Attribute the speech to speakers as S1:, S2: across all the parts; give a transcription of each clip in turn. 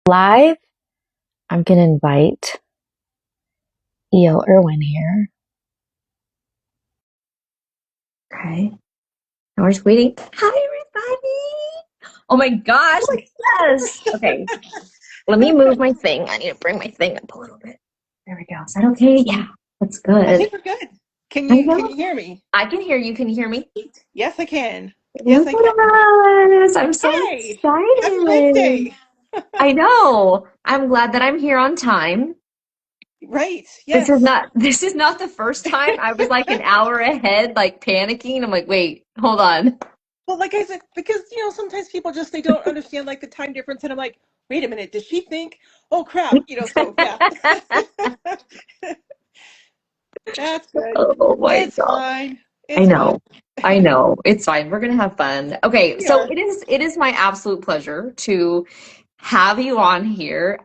S1: Live, I'm going to invite Irwin here. Okay. And we're just waiting. Hi, everybody. Oh my gosh. Yes. Okay. Let me move my thing. I need to bring my thing up a little bit. There we go. Is that okay? Yeah. That's
S2: I
S1: good.
S2: think we're good. Can
S1: I
S2: you can
S1: know.
S2: you hear me?
S1: I can hear you. Can you hear me?
S2: Yes, I can. Yes,
S1: Look
S2: I can.
S1: at us. I'm so
S2: Hi. Happy
S1: excited.
S2: Wednesday.
S1: I know. I'm glad that I'm here on time.
S2: Right.
S1: This is
S2: Yes.
S1: not this is not the first time. I was like an hour ahead, like panicking. I'm like, wait, hold on.
S2: Well, like I said, because sometimes people just they don't understand like the time difference, and I'm like, wait a minute, does she think? Oh crap, so yeah. That's good.
S1: Oh my
S2: It's
S1: God.
S2: fine.
S1: I
S2: It's fun.
S1: know. I know. It's fine. We're gonna have fun. Okay,
S2: We
S1: so
S2: are.
S1: it is my absolute pleasure to have you on here.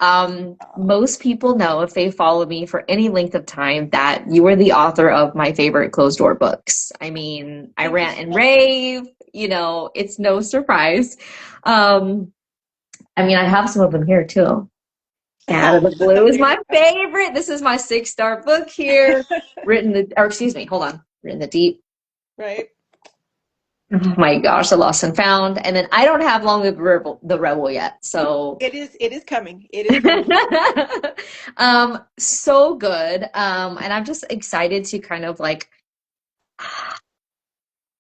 S1: Most people know if they follow me for any length of time that you are the author of my favorite closed door books. I mean, I
S2: Thank you
S1: rant
S2: so
S1: and
S2: much.
S1: rave, it's no surprise. Um, I mean, I have some of them here too. Out of the Blue is
S2: There
S1: my
S2: you go.
S1: favorite. This is my six-star book here. Or excuse me, hold on. Written the Deep.
S2: Right.
S1: Oh my gosh, The Lost and Found. And then I don't have Long Live the Rebel yet. So
S2: It is coming. It is coming.
S1: so good. And I'm just excited to kind of like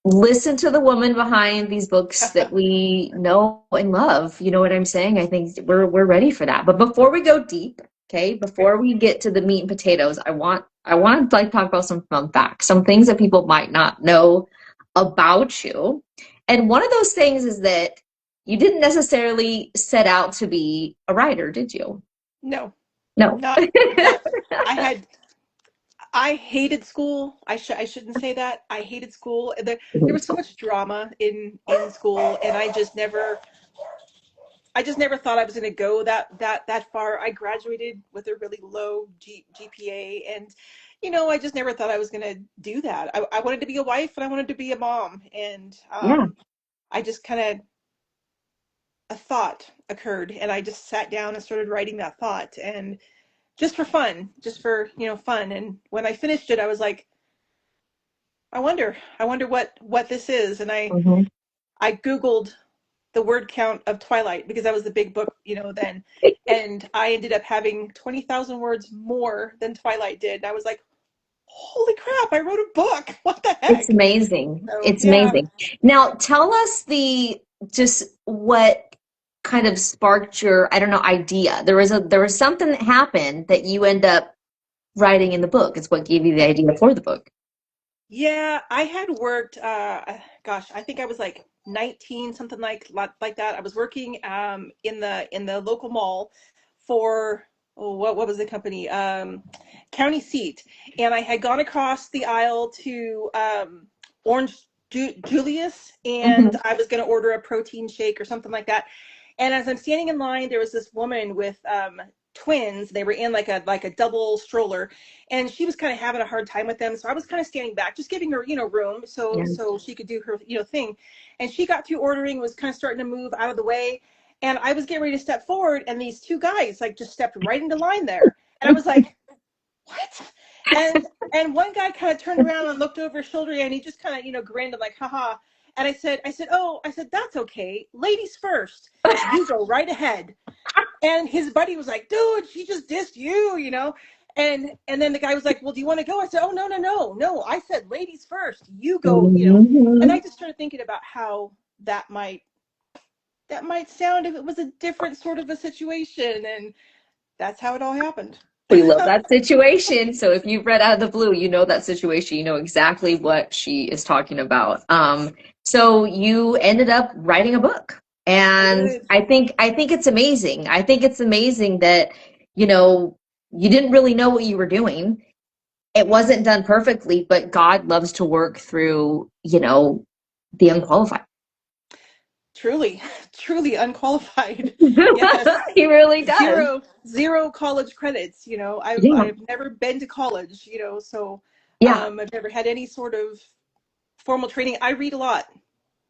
S1: listen to the woman behind these books that we know and love. You know what I'm saying? I think we're ready for that. But before we go deep, okay, before we get to the meat and potatoes, I want to like talk about some fun facts, some things that people might not know about you. And one of those things is that you didn't necessarily set out to be a writer, did you?
S2: No,
S1: No.
S2: not. I had I hated school. I shouldn't say that. I hated school. There was so much drama in school, and I just never thought I was going to go that far. I graduated with a really low GPA, and I just never thought I was going to do that. I wanted to be a wife, and I wanted to be a mom, and
S1: Yeah.
S2: I just kind of a thought occurred, and I just sat down and started writing that thought, and just for fun, just for fun. And when I finished it, I was like, I wonder what this is. And I
S1: Mhm.
S2: I Googled the word count of Twilight because that was the big book, then. And I ended up having 20,000 words more than Twilight did. And I was like, holy crap, I wrote a book. What the
S1: It's
S2: heck?
S1: amazing.
S2: So,
S1: It's
S2: yeah.
S1: amazing. Now, tell us just what kind of sparked your, I don't know, idea. There was something that happened that you end up writing in the book. It's what gave you the idea for the book.
S2: Yeah, I had worked, gosh, I think I was like 19, something like that. I was working in the local mall for what was the company? County Seat. And I had gone across the aisle to Orange Julius, and
S1: Hmm.
S2: I was going to order a protein shake or something like that. And as I'm standing in line, there was this woman with twins. They were in like a double stroller, and she was kind of having a hard time with them. So I was kind of standing back, just giving her room so
S1: Yeah.
S2: so she could do her thing. And she got through ordering, was kind of starting to move out of the way, and I was getting ready to step forward, and these two guys like just stepped right into line there, and I was like, what? And one guy kind of turned around and looked over his shoulder, and he just kind of grinned and like, haha. And I said, that's okay, ladies first, you go right ahead. And his buddy was like, dude, she just dissed you. And then the guy was like, well, do you want to go? I said, oh, no, no, no, no, I said ladies first, you go. And I
S1: Hmm.
S2: just started thinking about how that might sound if it was a different sort of a situation, and that's how it all happened.
S1: We love that situation. So if you've read Out of the Blue, you know that situation. You know exactly what she is talking about. So you ended up writing a book,
S2: I
S1: and
S2: did.
S1: I think it's amazing. I think it's amazing that you know you didn't really know what you were doing. It wasn't done perfectly, but God loves to work through the unqualified.
S2: Truly, truly unqualified. Yes.
S1: He really does.
S2: Zero college credits. I've
S1: Yeah,
S2: I've never been to college, so
S1: yeah.
S2: I've never had any sort of formal training. I read a lot.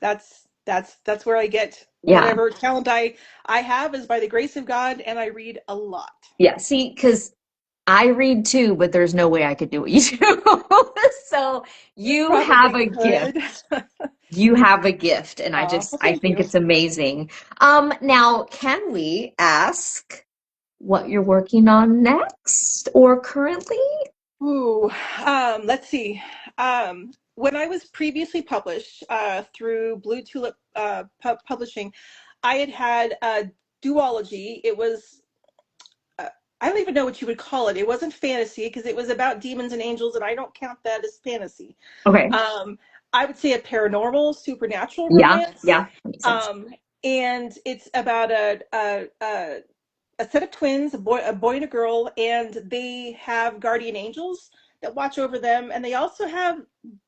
S2: That's where I get
S1: Yeah.
S2: whatever talent I have is by the grace of God, and I read a lot.
S1: Yeah. See, because I read too, but there's no way I could do what you do. So
S2: You
S1: you have
S2: probably
S1: a gift.
S2: could.
S1: You have a gift, and
S2: Well,
S1: I
S2: thank
S1: think
S2: you.
S1: it's amazing. Now, can we ask what you're working on next or currently?
S2: Ooh, let's see. When I was previously published through Blue Tulip Publishing, I had a duology. It was, I don't even know what you would call it. It wasn't fantasy because it was about demons and angels, and I don't count that as fantasy.
S1: Okay.
S2: Um, I would say a paranormal, supernatural
S1: Yeah.
S2: romance.
S1: Yeah. That makes sense.
S2: Um, and it's about a set of twins, a boy and a girl, and they have guardian angels that watch over them, and they also have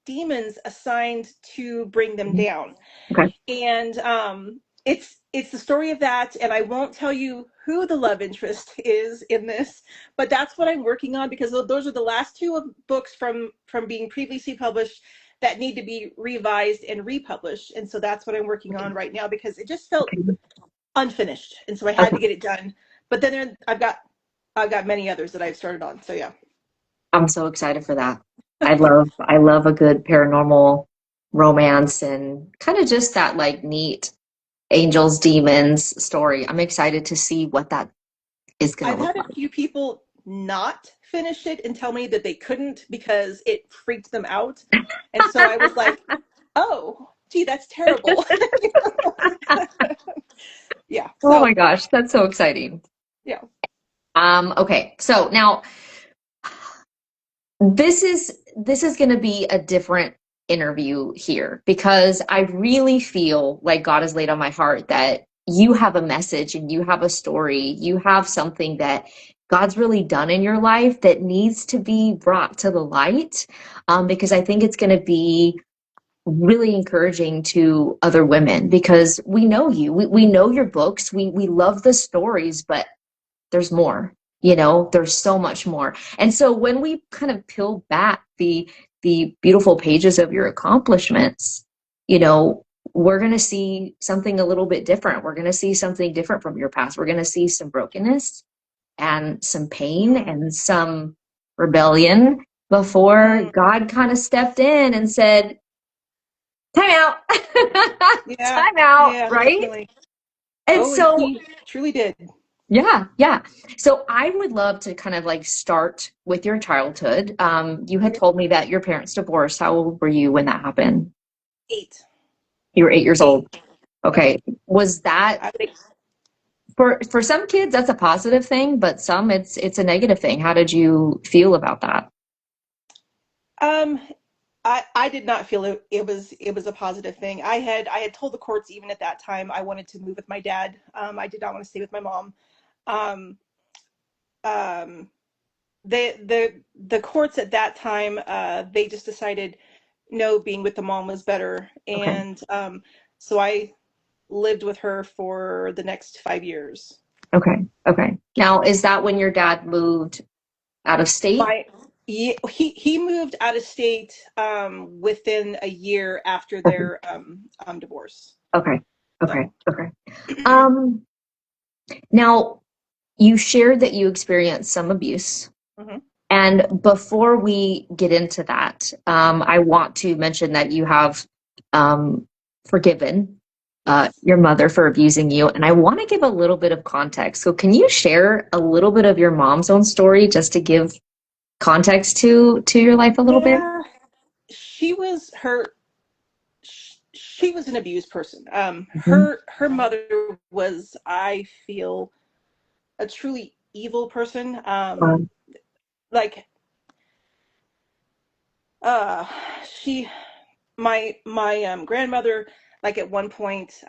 S2: demons assigned to bring them
S1: Mhm.
S2: down.
S1: Okay.
S2: And it's the story of that, and I won't tell you who the love interest is in this, but that's what I'm working on because those are the last two of books from being previously published that need to be revised and republished, and so that's what I'm working on right now because it just felt
S1: Okay.
S2: unfinished, and so I had to
S1: Okay.
S2: get it done. But then I've got many others that I've started on. So yeah,
S1: I'm so excited for that. I love a good paranormal romance and kind of just that like neat angels, demons story. I'm excited to see what that is going to
S2: I've
S1: look
S2: had a
S1: like.
S2: few people not finish it and tell me that they couldn't because it freaked them out, and so I was like, oh, gee, that's terrible. Yeah.
S1: Oh my
S2: So
S1: gosh, that's so exciting.
S2: yeah,
S1: Okay, so now this is going to be a different interview here because I really feel like God has laid on my heart that you have a message and you have a story, you have something that God's really done in your life that needs to be brought to the light, because I think it's going to be really encouraging to other women because we know you, we know your books, we love the stories, but there's more, there's so much more. And so when we kind of peel back the beautiful pages of your accomplishments, you know we're going to see something a little bit different. We're going to see something different from your past. We're going to see some brokenness and some pain and some rebellion before
S2: mm,
S1: God kind of stepped in and said, time out.
S2: yeah,
S1: Time out,
S2: yeah,
S1: right?
S2: definitely.
S1: And
S2: Oh, and
S1: so
S2: he truly did.
S1: yeah, yeah. So I would love to kind of like start with your childhood. You had
S2: Okay.
S1: told me that your parents divorced. How old were you when that happened?
S2: 8,
S1: You were 8 years
S2: 8.
S1: old.
S2: Yep.
S1: Okay. Was that
S2: I would.
S1: for some kids that's a positive thing, but some it's a negative thing. How did you feel about that?
S2: Um, I did not feel it was a positive thing. I had told the courts even at that time I wanted to move with my dad. I did not want to stay with my mom. Um, um, the courts at that time they just decided no, being with the mom was better,
S1: Okay.
S2: and so I lived with her for the next 5 years.
S1: Okay. Okay. Now, is that when your dad moved out of state?
S2: My he moved out of state within a year after
S1: Okay.
S2: their divorce.
S1: Okay. Okay.
S2: So
S1: Okay. Um, Now you shared that you experienced some abuse.
S2: mhm.
S1: And before we get into that, I want to mention that you have forgiven
S2: Yes.
S1: your mother for abusing you. And I want to give a little bit of context. So, can you share a little bit of your mom's own story just to give context to your life a little bit?
S2: Yeah, she was her she was an abused person.
S1: Mhm.
S2: Her mother was, I feel, a truly evil person.
S1: Um,
S2: Like uh, she my grandmother, like at one point,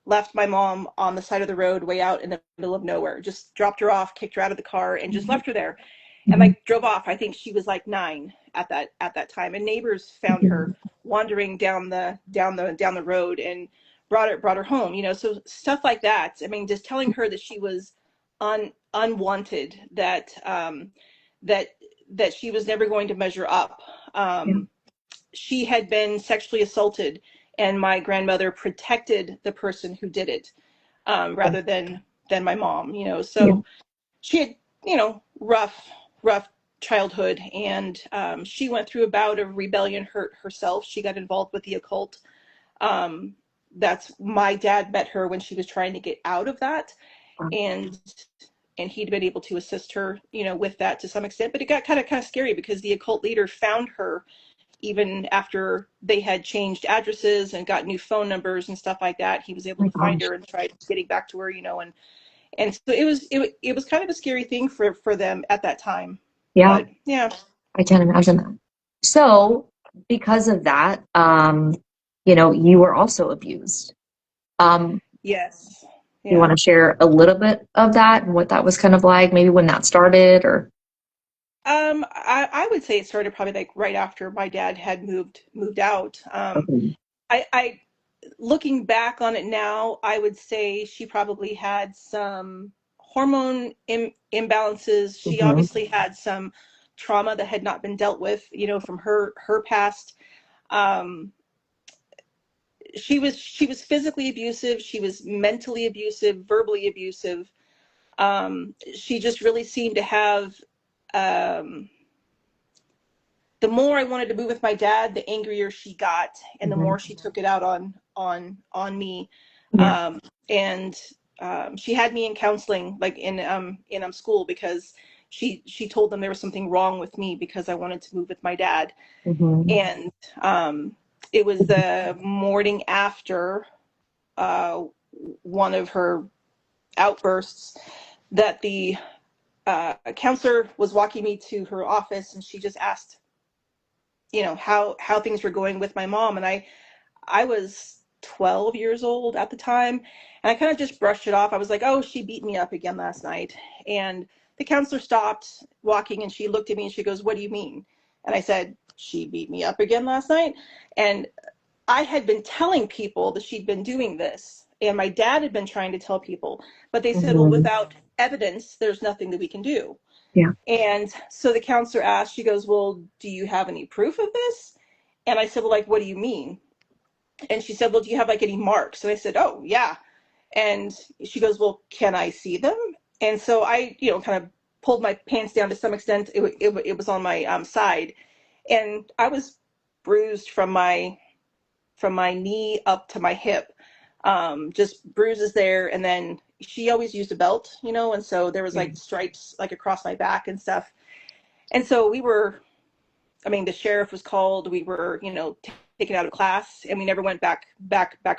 S2: left my mom on the side of the road way out in the middle of nowhere, just dropped her off, kicked her out of the car, and just left her there, and
S1: mhm,
S2: like drove off. I think she was like 9 at that time, and neighbors found her
S1: mhm,
S2: wandering down the road and brought her home, so stuff like that. I mean, just telling her that she was unwanted, that that she was never going to measure up.
S1: yeah,
S2: She had been sexually assaulted and my grandmother protected the person who did it, rather than my mom.
S1: Yeah.
S2: So she had, rough childhood, and she went through a bout of rebellion herself. She got involved with the occult. Um, that's my dad met her when she was trying to get out of that, and he'd been able to assist her, with that to some extent. But it got kind of scary because the occult leader found her even after they had changed addresses and got new phone numbers and stuff like that. He was able
S1: Oh
S2: to
S1: my
S2: find
S1: gosh.
S2: her and try getting back to her, and so it was kind of a scary thing for them at that time.
S1: Yeah,
S2: But yeah.
S1: I can't imagine that. So, because of that, you were also abused. Um,
S2: Yes.
S1: you want
S2: Yeah.
S1: to share a little bit of that and what that was kind of like, maybe when that started, or
S2: I would say it started probably like right after my dad had moved out.
S1: okay.
S2: I looking back on it now, I would say she probably had some hormone imbalances. She
S1: Hmm.
S2: obviously had some trauma that had not been dealt with, from her past. Um, she was physically abusive. She was mentally abusive, verbally abusive. She just really seemed to have. Um, the more I wanted to move with my dad, the angrier she got, and the
S1: Hmm.
S2: more she took it out on me.
S1: Yeah.
S2: Um, and she had me in counseling, like in school, because she told them there was something wrong with me because I wanted to move with my dad.
S1: Hmm.
S2: And it was the morning after uh, one of her outbursts that the counselor was walking me to her office, and she just asked, how things were going with my mom. And I was 12 years old at the time, and I kind of just brushed it off. I was like, oh, she beat me up again last night. And the counselor stopped walking, and she looked at me and she goes, what do you mean? And I said, she beat me up again last night. And I had been telling people that she'd been doing this, and my dad had been trying to tell people, but they said, well,
S1: Hmm.
S2: without evidence, there's nothing that we can do.
S1: Yeah.
S2: And so the counselor asked, she goes, well, do you have any proof of this? And I said, well, like, what do you mean? And she said, well, do you have like any marks? So I said, oh, yeah. And she goes, well, can I see them? And so I, kind of pulled my pants down to some extent. It was on my side. And I was bruised from my knee up to my hip. Just bruises there. And then she always used a belt, and so there was
S1: Yeah.
S2: like stripes like across my back and stuff. And so the sheriff was called. We were, taken out of class, and we never went back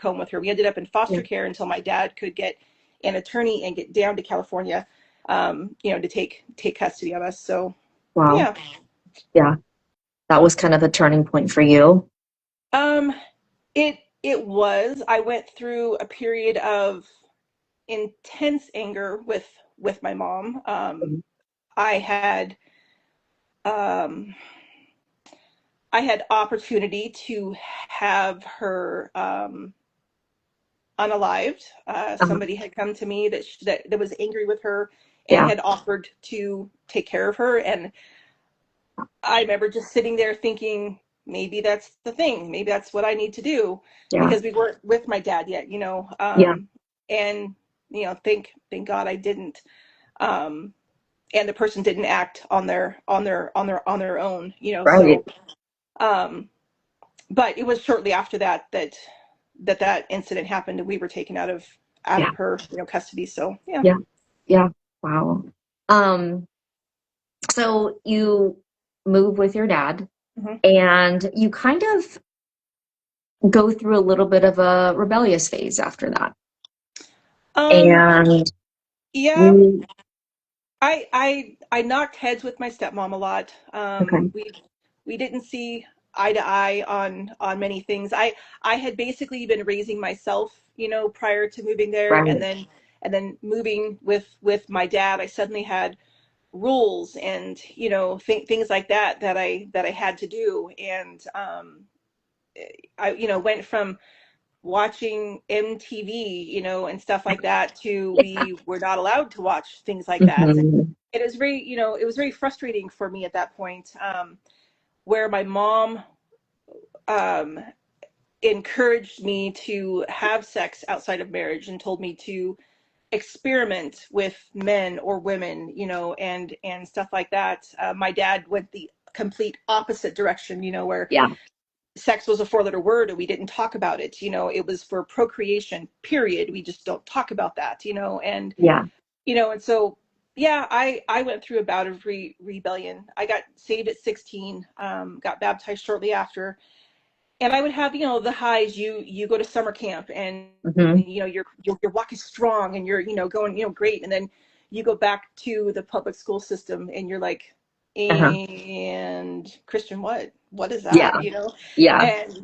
S2: home with her. We ended up in
S1: Yeah.
S2: foster care until my dad could get an attorney and get down to California, to take custody of us. So,
S1: Wow.
S2: yeah.
S1: Yeah. That was kind of the turning point for you.
S2: Um, it was. I went through a period of intense anger with my mom. I had um I had opportunity to have her unalived.
S1: Uh,
S2: Somebody had come to me that was angry with her and
S1: yeah.
S2: had offered to take care of her. And I remember just sitting there thinking, maybe that's the thing. Maybe that's what I need to do,
S1: Yeah.
S2: because we weren't with my dad yet,
S1: Yeah.
S2: and thank God I didn't. Um, and the person didn't act on their own.
S1: Right.
S2: So, um, but it was shortly after that incident happened, and we were taken out of
S1: Yeah.
S2: her custody. So yeah.
S1: Yeah. Yeah. Wow. Um, so you move with your dad
S2: Hmm.
S1: and you kind of go through a little bit of a rebellious phase after that.
S2: Um,
S1: And
S2: yeah,
S1: you,
S2: I knocked heads with my stepmom a lot.
S1: okay.
S2: We didn't see eye to eye on many things. I had basically been raising myself, prior to moving there, and
S1: Right.
S2: then moving with my dad. I suddenly had rules and things like that I had to do. And I went from watching MTV, and stuff like that, to we were not allowed to watch things like that. And
S1: Hmm.
S2: it was very frustrating for me at that point, where my mom, um, encouraged me to have sex outside of marriage and told me to experiment with men or women, and stuff like that. My dad went the complete opposite direction, where
S1: Yeah.
S2: sex was a four-letter word and we didn't talk about it. It was for procreation, period. We just don't talk about that,
S1: Yeah.
S2: and so, yeah, I went through a bout of rebellion. I got saved at 16, got baptized shortly after, and I would have, the highs. You go to summer camp, and
S1: Hmm.
S2: you're walking strong, and you're, going, great, and then you go back to the public school system, and you're like,
S1: Uh-huh.
S2: and Christian, what is
S1: Yeah.
S2: that,
S1: Yeah.
S2: and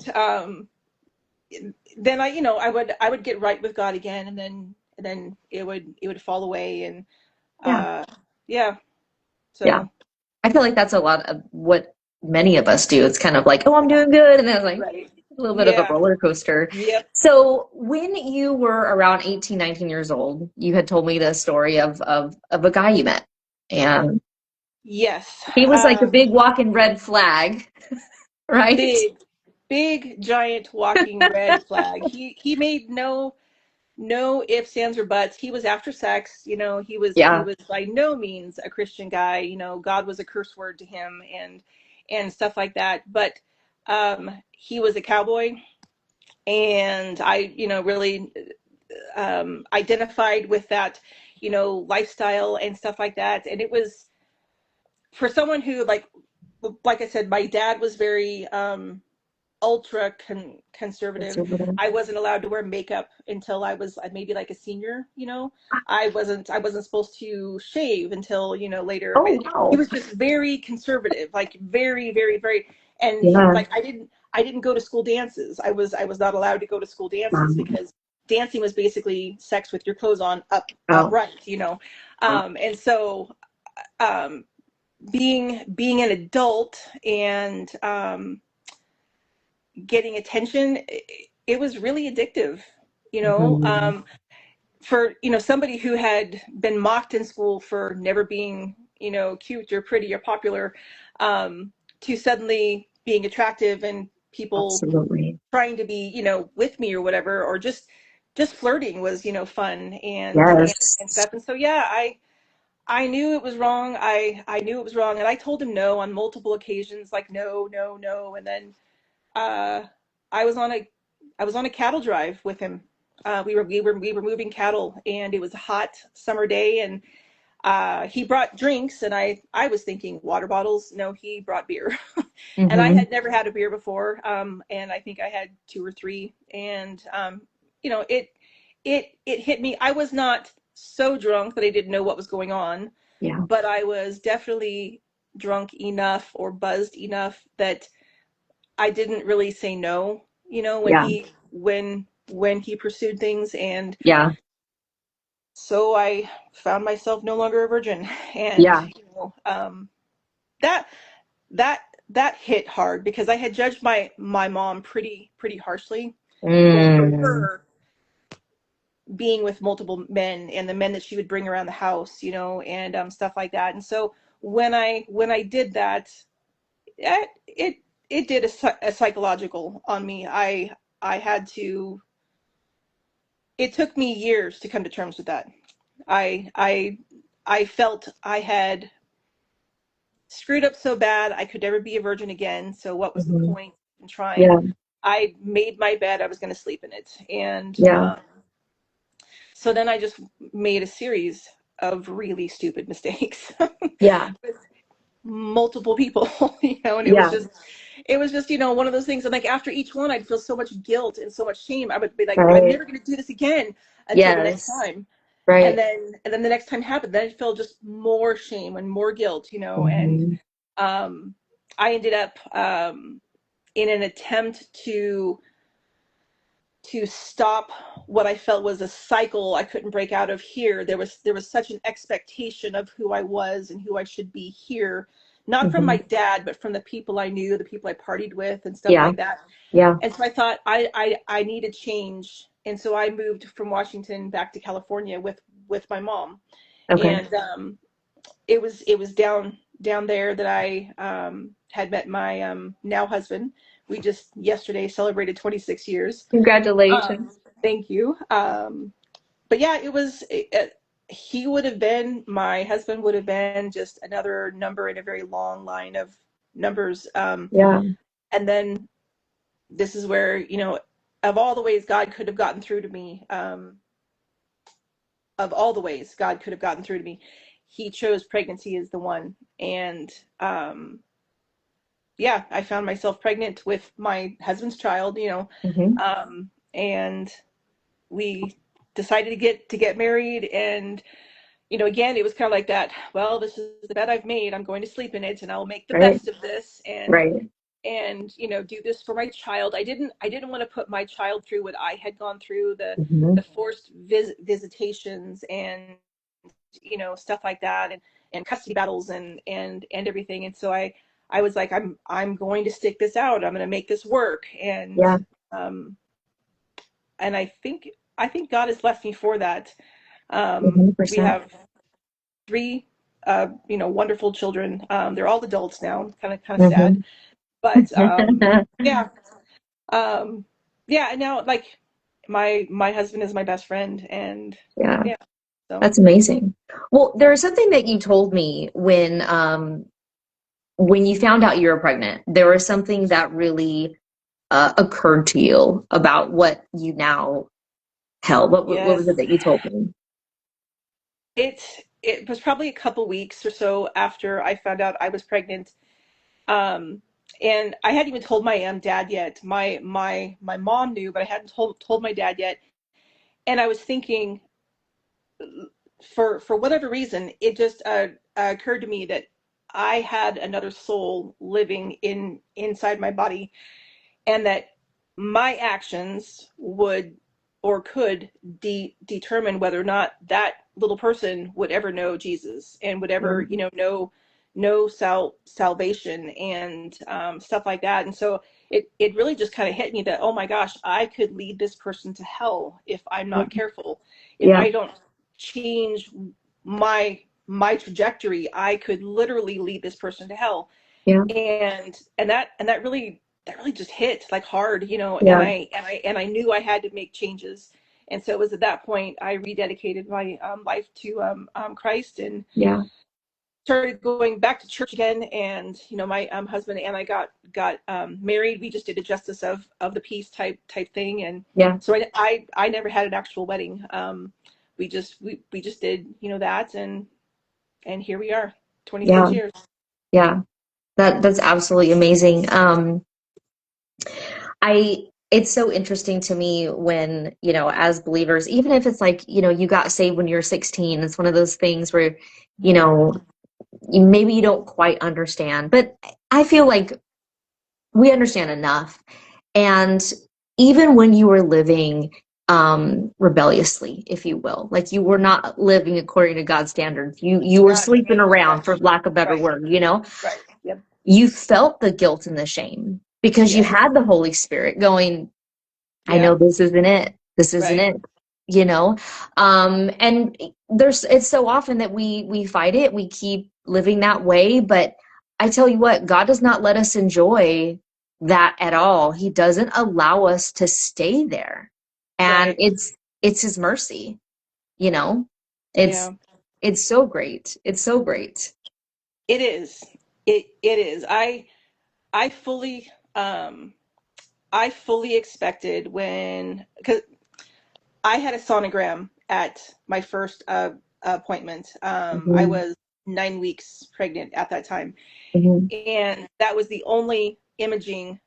S2: then I would get right with God again, and then it would fall away, and
S1: Yeah.
S2: uh yeah,
S1: Yeah.
S2: so
S1: I feel like that's a lot of what many of us do. It's kind of like, oh, I'm doing good. And then it's like
S2: right,
S1: a little bit of a
S2: yeah,
S1: roller coaster.
S2: yep,
S1: So when you were around 18, 19 years old, you had told me the story of a guy you met. And
S2: yes,
S1: he was like a big walking red flag, right?
S2: big, big, giant walking red flag. He made no ifs, ands, or buts. He was after sex. He
S1: Yeah.
S2: was by no means a Christian guy. God was a curse word to him, and stuff like that. But he was a cowboy, and I really identified with that lifestyle and stuff like that. And it was for someone who, like I said, my dad was very ultra conservative.
S1: Conservative.
S2: I wasn't allowed to wear makeup until I was maybe like a senior. I wasn't supposed to shave until later.
S1: Oh,
S2: He
S1: wow.
S2: was just very conservative, like very, very, very. And
S1: Yeah.
S2: like I didn't go to school dances. I was not allowed to go to school dances
S1: Um,
S2: because dancing was basically sex with your clothes on
S1: oh,
S2: upright.
S1: wow.
S2: And so um, being an adult and getting attention, it was really addictive, you know.
S1: Mhm.
S2: For somebody who had been mocked in school for never being cute or pretty or popular, um, to suddenly being attractive and people
S1: Absolutely.
S2: trying to be with me or whatever, or just flirting was fun and
S1: Yes.
S2: stuff. And so, yeah, I knew it was wrong. I knew it was wrong, and I told him no on multiple occasions, like no, no, no. And then uh, I was on a cattle drive with him. We were moving cattle, and it was a hot summer day, and he brought drinks, and I was thinking water bottles. No, he brought beer, and I
S1: Hmm.
S2: had never had a beer before, and I think I had two or three, and it hit me. I was not so drunk that I didn't know what was going on,
S1: Yeah.
S2: but I was definitely drunk enough or buzzed enough that I didn't really say no, when
S1: Yeah.
S2: he pursued things. And
S1: Yeah.
S2: so I found myself no longer a virgin. And
S1: Yeah.
S2: that that that hit hard because I had judged my mom pretty harshly over
S1: Mm.
S2: her being with multiple men and the men that she would bring around the house, and stuff like that. And so when I did that, it it did a psychological on me. I had to. It took me years to come to terms with that. I I I felt I had screwed up so bad I could never be a virgin again. So what was the
S1: Hmm.
S2: point in trying?
S1: Yeah.
S2: I made my bed. I was going to sleep in it, and
S1: Yeah.
S2: so then I just made a series of really stupid mistakes
S1: Yeah.
S2: with multiple people, and it was
S1: Yeah.
S2: just one of those things. And like after each one, I'd feel so much guilt and so much shame. I would be like, I'm
S1: Right.
S2: never going to do this again until the next
S1: Yes.
S2: time. and
S1: Right.
S2: then and then the next time happened, then I felt just more shame and more guilt, and
S1: Hmm.
S2: um I ended up, in an attempt to stop what I felt was a cycle I couldn't break out of here. There was such an expectation of who I was and who I should be here, not from
S1: Hmm.
S2: my dad, but from the people I knew, the people I partied with, and stuff
S1: Yeah.
S2: like that.
S1: Yeah.
S2: And so I thought I need a change, and so I moved from Washington back to California with my mom,
S1: Okay.
S2: and it was down there that I had met my now husband. we just yesterday celebrated 26 years.
S1: Congratulations.
S2: Thank you. But yeah, he would have been, my husband would have been just another number in a very long line of numbers.
S1: Yeah.
S2: And then this is where, of all the ways God could have gotten through to me, of all the ways God could have gotten through to me, he chose pregnancy as the one. And yeah, I found myself pregnant with my husband's child,
S1: Hmm.
S2: and we decided to get married. And again, it was kind of like that. Well, this is the bed I've made. I'm going to sleep in it, and I'll make the
S1: Right.
S2: best of this,
S1: Right.
S2: and do this for my child. I didn't want to put my child through what I had gone through, the
S1: Hmm.
S2: forced visitations, and stuff like that, and custody battles, and everything. And so I was like, I'm going to stick this out. I'm going to make this work. And
S1: Yeah.
S2: um and I think God has blessed me for that. We
S1: 100%.
S2: have three wonderful children. They're all adults now. Kind of sad,
S1: Hmm.
S2: but yeah. um yeah, and now, like, my husband is my best friend. And
S1: Yeah.
S2: yeah, so
S1: That's amazing. Well, there was something that you told me when you found out you were pregnant. There was something that really occurred to you about what you now held. What was
S2: yes,
S1: it that you told me?
S2: it was probably a couple weeks or so after I found out I was pregnant. um and I hadn't even told my dad yet. My mom knew, but I hadn't told my dad yet. And I was thinking, for whatever reason, it just occurred to me that I had another soul living inside my body, and that my actions would, or could, determine whether or not that little person would ever know Jesus, and would
S1: Yeah.
S2: ever, know salvation, and stuff like that. And so it really just kind of hit me that, oh my gosh, I could lead this person to hell if I'm
S1: Yeah.
S2: not careful. If
S1: Yeah.
S2: I don't change my trajectory, I could literally lead this person to hell.
S1: Yeah.
S2: And that really just hit like hard, and
S1: Yeah.
S2: I knew I had to make changes. And so it was at that point I rededicated my life to Christ, and
S1: Yeah.
S2: started going back to church again. And my husband and I got married. We just did a justice of the peace type thing. And
S1: Yeah.
S2: so I never had an actual wedding. We just did that. And here we are, 26
S1: Yeah.
S2: years.
S1: Yeah. That's absolutely amazing. It's so interesting to me when, as believers, even if it's like, you got saved when you're 16, it's one of those things where, you know, maybe you don't quite understand, but I feel like we understand enough. And even when you were living rebelliously, if you will, like you were not living according to God's standards, you were
S2: Not
S1: sleeping around,
S2: right,
S1: for lack of a better
S2: right,
S1: word,
S2: right. Yep.
S1: you felt the guilt and the shame because you
S2: Yes.
S1: had the Holy Spirit going, I know
S2: Yep.
S1: this isn't it. This isn't
S2: Right.
S1: it. You know, and it's so often that we fight it. We keep living that way. But I tell you what, God does not let us enjoy that at all. He doesn't allow us to stay there. And
S2: Right.
S1: it's his mercy, you know. It's
S2: Yeah.
S1: it's so great. It's so great.
S2: It is. It is. I fully um I fully expected, when, because I had a sonogram at my first appointment. I
S1: Hmm.
S2: was 9 weeks pregnant at that time,
S1: Hmm.
S2: and that was the only imaging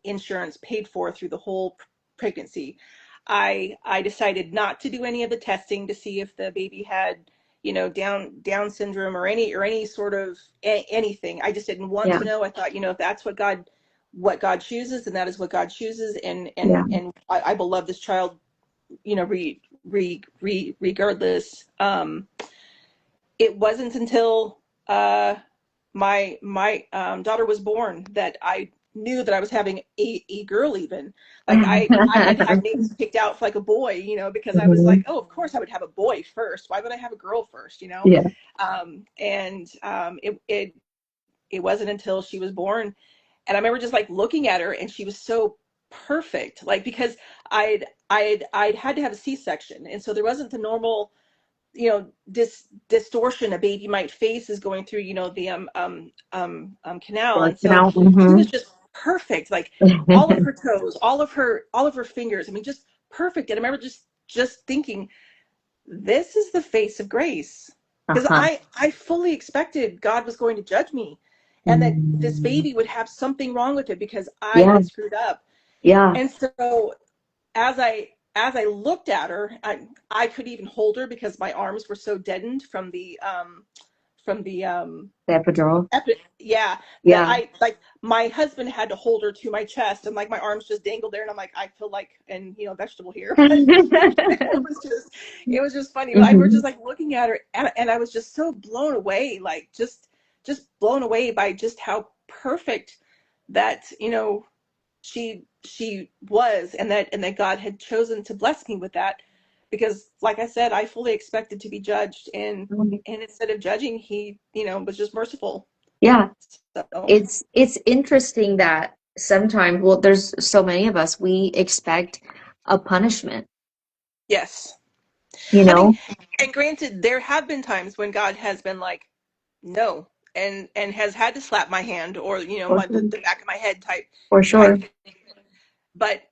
S2: insurance paid for through the whole pregnancy. I decided not to do any of the testing to see if the baby had, Down syndrome, or any sort of anything. I just didn't want
S1: Yeah.
S2: to know. I thought, if that's what God chooses, then that is what God chooses. and
S1: Yeah.
S2: and and I will love this child, regardless. It wasn't until my daughter was born that I knew that I was having a girl. Even, like, I had to have names picked out for like a boy, because I was like,
S1: Mhm.
S2: oh, of course I would have a boy first. Why would I have a girl first?
S1: Yeah.
S2: And it wasn't until she was born And I remember just like looking at her, and she was so perfect. Like, because I'd had to have a C-section, and so there wasn't the normal, distortion a baby might face is going through, canal. And
S1: Working
S2: so
S1: out.
S2: she
S1: Hmm.
S2: was just perfect, like all of her toes, all of her fingers. I mean, just perfect. And I remember just thinking, this is the face of grace. Because
S1: Uh-huh.
S2: I fully expected God was going to judge me, and that this
S1: Mm.
S2: baby would have something wrong with it because I
S1: Yeah,
S2: had screwed up.
S1: yeah.
S2: And so as I looked at her, I could even hold her because my arms were so deadened from the
S1: The epidural.
S2: yeah, that
S1: Yeah.
S2: I, like, my husband had to hold her to my chest, and like my arms just dangled there, and I'm like, I feel like an, vegetable here. But it was just funny. But I were
S1: Hmm.
S2: just like looking at her, and I was just so blown away, like just blown away by just how perfect that, she was, and that God had chosen to bless me with that. Because like I said, I fully expected to be judged, and instead of judging, he, was just merciful.
S1: Yeah.
S2: So
S1: It's interesting that sometimes, well, there's so many of us, we expect a punishment,
S2: yes.
S1: you
S2: I mean,
S1: know,
S2: and granted, there have been times when God has been like, no, and has had to slap my hand, or,
S1: for
S2: my
S1: sure.
S2: the back of my head
S1: For
S2: type
S1: sure.
S2: thing. But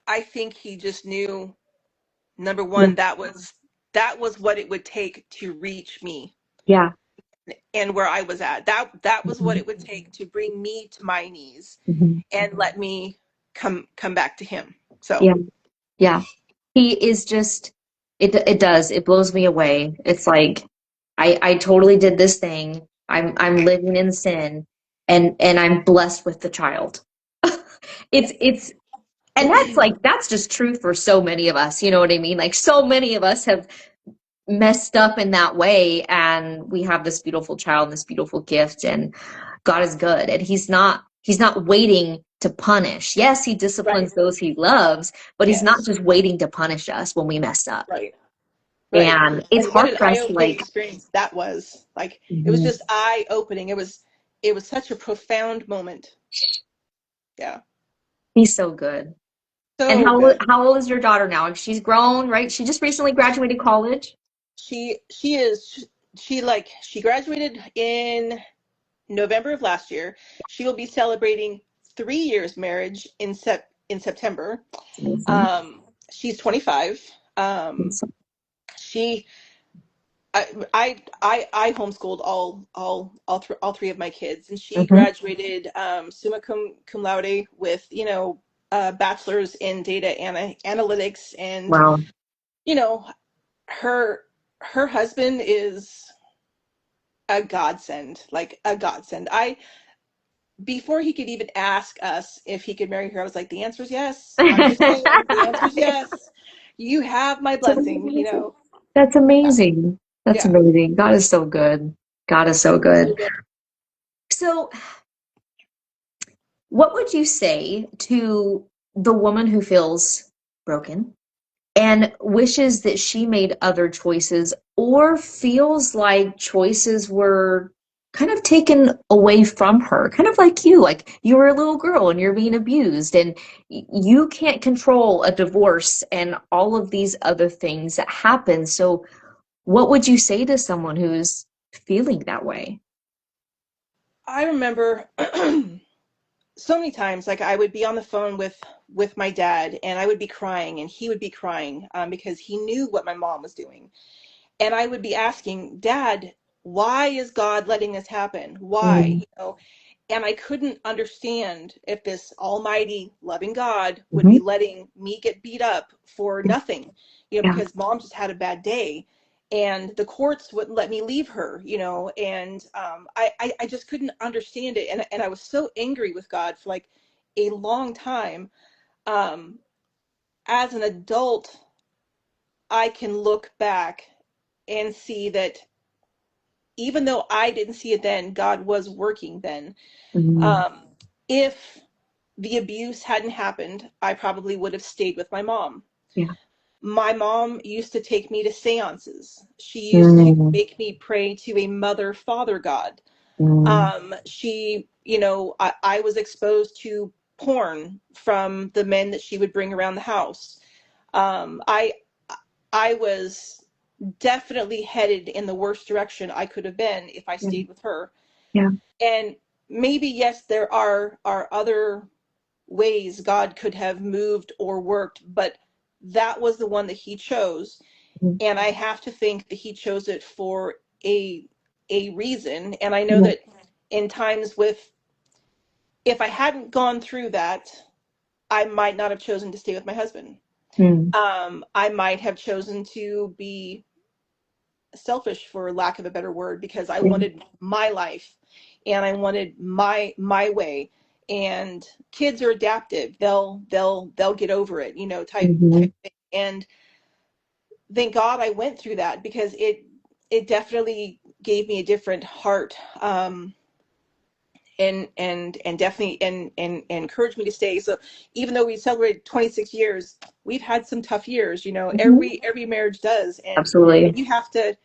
S2: I think he just knew, number
S1: Yeah.
S2: one, that was what it would take to reach me
S1: Yeah.
S2: and where I was at. That was what
S1: Mhm.
S2: it would take to bring me to my knees
S1: Mhm.
S2: and let me come back to him. So
S1: Yeah. Yeah. He is just, it does. It blows me away. It's like I totally did this thing. I'm living in sin, and I'm blessed with the child. It's and that's like that's just truth for so many of us, you know what I mean? Like so many of us have messed up in that way, and we have this beautiful child and this beautiful gift, and God is good, and he's not waiting to punish. Yes, he
S2: right,
S1: disciplines those he loves, but he's not
S2: yes,
S1: just waiting to punish us when we mess up.
S2: right, right.
S1: And it's
S2: And what
S1: hard
S2: an
S1: for us to
S2: eye-opening
S1: like,
S2: experience that was. Like, it was
S1: mhm.
S2: just eye-opening. It was such a profound moment. Yeah,
S1: He's so good. And
S2: so
S1: how
S2: good.
S1: how old is your daughter now? She's grown, right? She just recently graduated college.
S2: She graduated in November of last year. She will be celebrating 3 years marriage in September.
S1: It's amazing.
S2: She's 25. Um,
S1: It's-
S2: she I homeschooled all three of my kids, and she
S1: mhm.
S2: graduated summa cum laude with, bachelor's in data analytics. And,
S1: Wow.
S2: you know her her husband is a godsend, like a godsend. I Before he could even ask us if he could marry her, I was like, the answer is yes. I'm just saying, the answer is yes. You have my
S1: That's
S2: blessing,
S1: amazing. That's amazing. That's
S2: yeah.
S1: amazing. God is so good. God is so
S2: So
S1: good.
S2: good.
S1: So, what would you say to the woman who feels broken and wishes that she made other choices or feels like choices were kind of taken away from her, kind of like you were a little girl and you're being abused, and you can't control a divorce and all of these other things that happen. So, what would you say to someone who's feeling that way?
S2: I remember so many times, like, I would be on the phone with my dad, and I would be crying, and he would be crying, because he knew what my mom was doing. And I would be asking, Dad, why is God letting this happen? Why?
S1: Mm,
S2: And I couldn't understand if this almighty loving God would
S1: mhm.
S2: be letting me get beat up for nothing,
S1: Yeah.
S2: because mom just had a bad day, and the courts wouldn't let me leave her, and I just couldn't understand it. And I was so angry with God for like a long time. Um, as an adult, I can look back and see that even though I didn't see it then, God was working then.
S1: Mhm.
S2: Um, if the abuse hadn't happened, I probably would have stayed with my mom.
S1: Yeah.
S2: My mom used to take me to seances. She used to
S1: Mm,
S2: make me pray to a mother father God.
S1: Mm.
S2: She, you know, I was exposed to porn from the men that she would bring around the house. Um, I I was definitely headed in the worst direction I could have been if I
S1: Yeah.
S2: stayed with her.
S1: Yeah.
S2: And maybe yes, there are other ways God could have moved or worked, but that was the one that he chose.
S1: Mhm.
S2: And I have to think that he chose it for a a reason. And I know
S1: Yeah.
S2: that in times with, if I hadn't gone through that, I might not have chosen to stay with my husband.
S1: Mm.
S2: I might have chosen to be selfish, for lack of a better word, because I
S1: Yeah.
S2: wanted my life and I wanted my way. And kids are adaptive. They'll get over it, you know, type
S1: Mhm.
S2: thing. And thank God I went through that, because it definitely gave me a different heart. And definitely and encouraged me to stay. So even though we celebrated 26 years, we've had some tough years, you know,
S1: Mhm.
S2: every marriage does. And
S1: Absolutely.
S2: you have to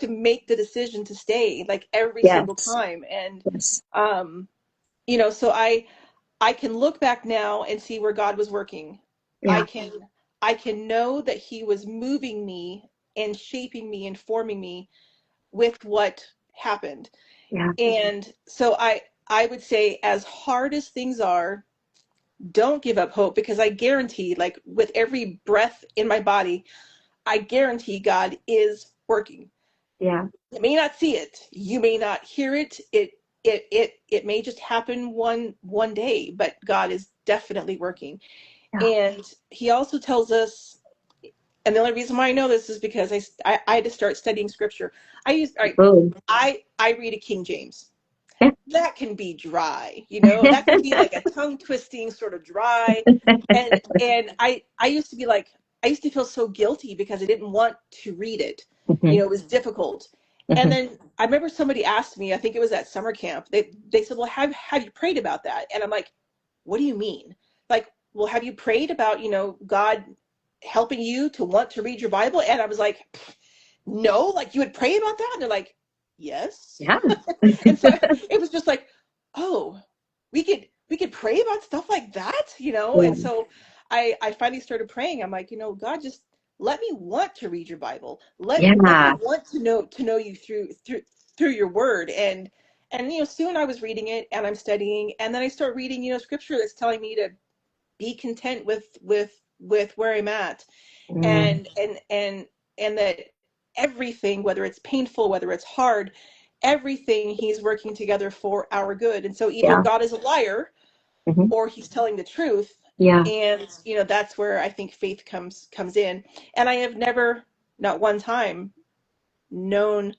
S2: make the decision to stay, like every single
S1: Yes.
S2: time. And
S1: Yes.
S2: um you know, so I can look back now and see where God was working. I
S1: Yeah.
S2: can I can know that he was moving me and shaping me and forming me with what happened.
S1: Yeah.
S2: And so I would say, as hard as things are, don't give up hope, because I guarantee, like with every breath in my body, I guarantee God is working.
S1: Yeah.
S2: You may not see it, you may not hear it. It may just happen one day, but God is definitely working.
S1: Yeah.
S2: And he also tells us, and the only reason why I know this is because I had to start studying scripture.
S1: Boom.
S2: I read a King James.
S1: Yeah.
S2: That can be dry, you know, that can be like a tongue twisting sort of dry. And I used to be like, I used to feel so guilty because I didn't want to read it. You
S1: Mhm.
S2: know, it was difficult. And
S1: Mhm.
S2: then I remember somebody asked me, I think it was at summer camp, they said, well, have you prayed about that? And I'm like, what do you mean? Like, well, have you prayed about, you know, God helping you to want to read your Bible? And I was like, no, like you would pray about that? And they're like, yes.
S1: Yeah.
S2: And so it was just like, oh, we could pray about stuff like that, you know.
S1: Yeah.
S2: And so I finally started praying. I'm like, you know, God, just let me want to read your Bible. Let me
S1: Yeah.
S2: want to know you through your word. And you know, soon I was reading it and I'm studying, and then I start reading, you know, scripture that's telling me to be content with where I'm at.
S1: Mm.
S2: And that everything, whether it's painful, whether it's hard, everything he's working together for our good. And so either
S1: Yeah.
S2: God is a liar
S1: Mhm.
S2: or he's telling the truth.
S1: Yeah.
S2: And you know, that's where I think faith comes in. And I have never, not one time, known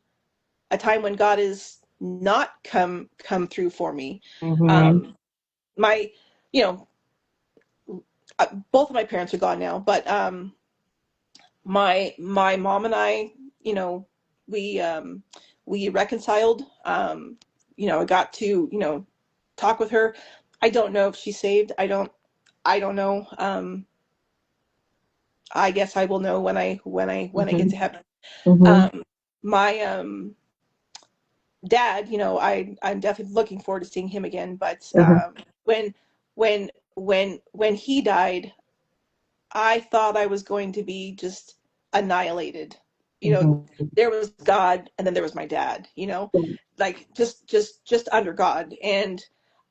S2: a time when God has not come through for me.
S1: Mhm.
S2: um my you know Both of my parents are gone now, but my mom and I, you know, we we reconciled. You know, I got to, you know, talk with her. I don't know if she's saved. I don't know. I guess I will know when I get
S1: Mhm.
S2: to heaven.
S1: Mhm.
S2: Um, my dad, you know, I'm definitely looking forward to seeing him again. But
S1: Mhm.
S2: when when he died, I thought I was going to be just annihilated. You know,
S1: Mhm.
S2: there was God and then there was my dad, you know, like just under God. And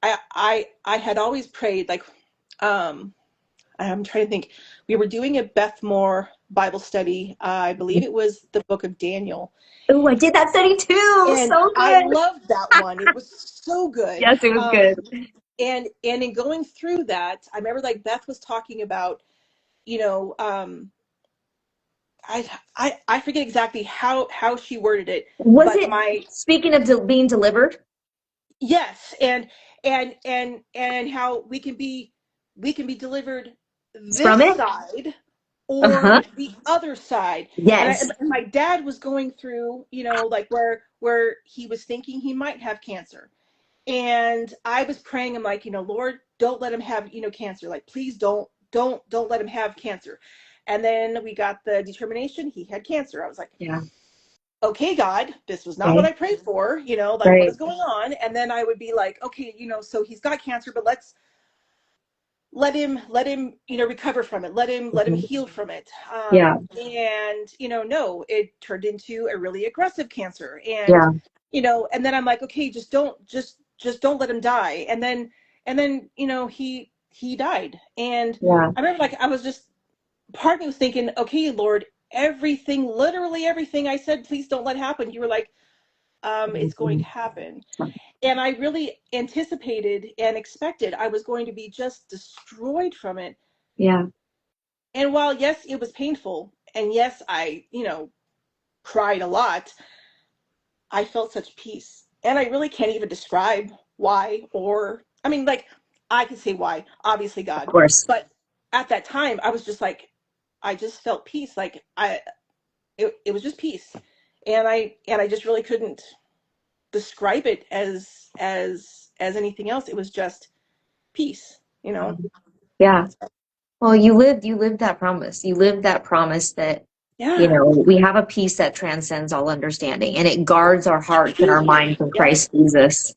S2: I had always prayed, like, um I'm trying to think. We were doing a Beth Moore Bible study. I believe it was the book of Daniel.
S1: Oh, I did that study too.
S2: And
S1: So
S2: I
S1: good.
S2: loved that one. It was so good.
S1: Yes, it was good.
S2: And in going through that, I remember, like, Beth was talking about, you know, I forget exactly how she worded it,
S1: Was
S2: but
S1: it
S2: my
S1: speaking of being delivered
S2: yes. And how we can be delivered this
S1: from it?
S2: side or
S1: Uh-huh.
S2: the other side. And
S1: Yes.
S2: my dad was going through, you know, like where he was thinking he might have cancer. And I was praying, I'm like, you know, Lord, don't let him have, you know, cancer. Like, please don't let him have cancer. And then we got the determination he had cancer. I was like,
S1: Yeah.
S2: okay, God, this was not what
S1: Right.
S2: I prayed for, like what
S1: Right.
S2: is going on? And then I would be like, okay, so he's got cancer, but let's let him recover from it, let him
S1: Mhm.
S2: heal from it.
S1: Yeah.
S2: And no, it turned into a really aggressive cancer. And
S1: Yeah.
S2: and then I'm like, okay, just don't let him die. And then he died. And
S1: Yeah.
S2: I remember, like, I was just, part of me was thinking, okay, Lord, everything, literally everything I said, please don't let happen, you were like, it's going
S1: Mhm.
S2: to happen. And I really anticipated and expected I was going to be just destroyed from it.
S1: Yeah.
S2: And while, yes, it was painful, and yes, I, cried a lot, I felt such peace. And I really can't even describe why, or, I mean, like, I can say why, obviously
S1: Of
S2: God.
S1: course.
S2: But at that time, I was just like, I just felt peace. Like, it was just peace. And I just really couldn't describe it as anything else. It was just peace.
S1: Yeah. Well, you lived that promise. You lived that promise that,
S2: Yeah,
S1: we have a peace that transcends all understanding, and it guards our hearts and our
S2: absolutely.
S1: minds in
S2: Yeah,
S1: Christ Jesus.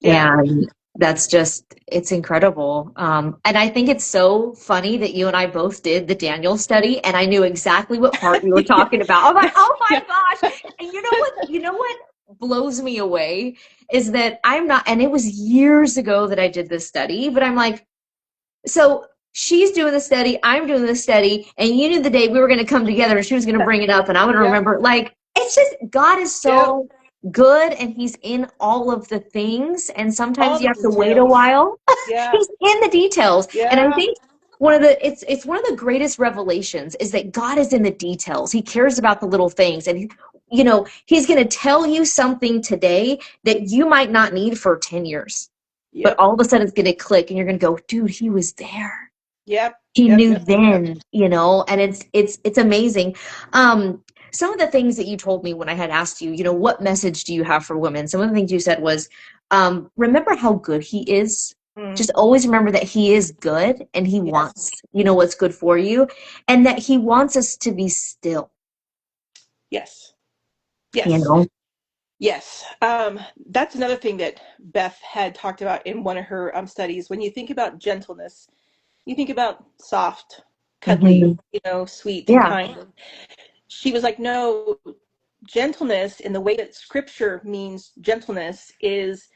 S2: yeah.
S1: And that's just, it's incredible. And I think it's so funny that you and I both did the Daniel study, and I knew exactly what part you were talking about. I'm like, oh my
S2: Yeah,
S1: gosh. And you know what blows me away is that I'm not, and it was years ago that I did this study, but I'm like, so she's doing the study, I'm doing the study, and you knew the day we were going to come together and she was going to bring it up and I'm going to
S2: yeah,
S1: remember. Like, it's just, God is
S2: yeah.
S1: so good and he's in all of the things. And sometimes
S2: All
S1: you
S2: the
S1: have to wait a
S2: details.
S1: while.
S2: Yeah,
S1: He's in the details. And I
S2: yeah,
S1: think it's one of the greatest revelations is that God is in the details. He cares about the little things. And he's going to tell you something today that you might not need for 10 years. But
S2: yep,
S1: all of a sudden it's going to click and you're going to go, dude, he was there.
S2: yep,
S1: He
S2: yep,
S1: knew
S2: yep, yep, yep.
S1: then, and it's amazing. Some of the things that you told me when I had asked you, what message do you have for women? Some of the things you said was, remember how good he is.
S2: Mm,
S1: Just always remember that he is good and he
S2: yes,
S1: wants, what's good for you, and that he wants us to be still,
S2: yes,
S1: you
S2: yes,
S1: know?
S2: yes. That's another thing that Beth had talked about in one of her studies. When you think about gentleness, you think about soft, cuddly,
S1: Hmm.
S2: sweet and
S1: Yeah.
S2: kind. She was like, no, gentleness, in the way that scripture means gentleness, is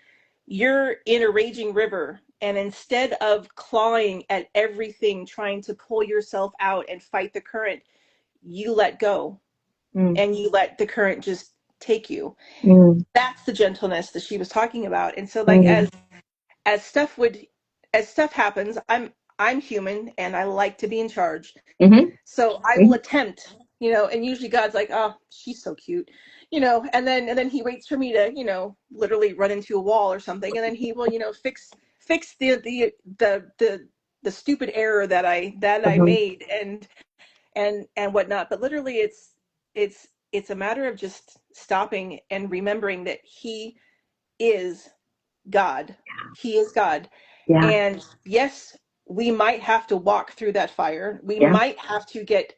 S2: you're in a raging river, and instead of clawing at everything, trying to pull yourself out and fight the current, you let go
S1: Mm,
S2: and you let the current just take you.
S1: mm,
S2: That's the gentleness that she was talking about. And so, like,
S1: mm.
S2: as stuff would as stuff happens, I'm human and I like to be in charge.
S1: Hmm.
S2: So I will attempt, and usually God's like, oh, she's so cute, and then he waits for me to, literally run into a wall or something, and then he will, fix the stupid error that I
S1: Hmm.
S2: made, and whatnot. But literally, it's a matter of just stopping and remembering that he is God. He is God.
S1: Yeah.
S2: And yes, we might have to walk through that fire. We
S1: Yeah.
S2: might have to get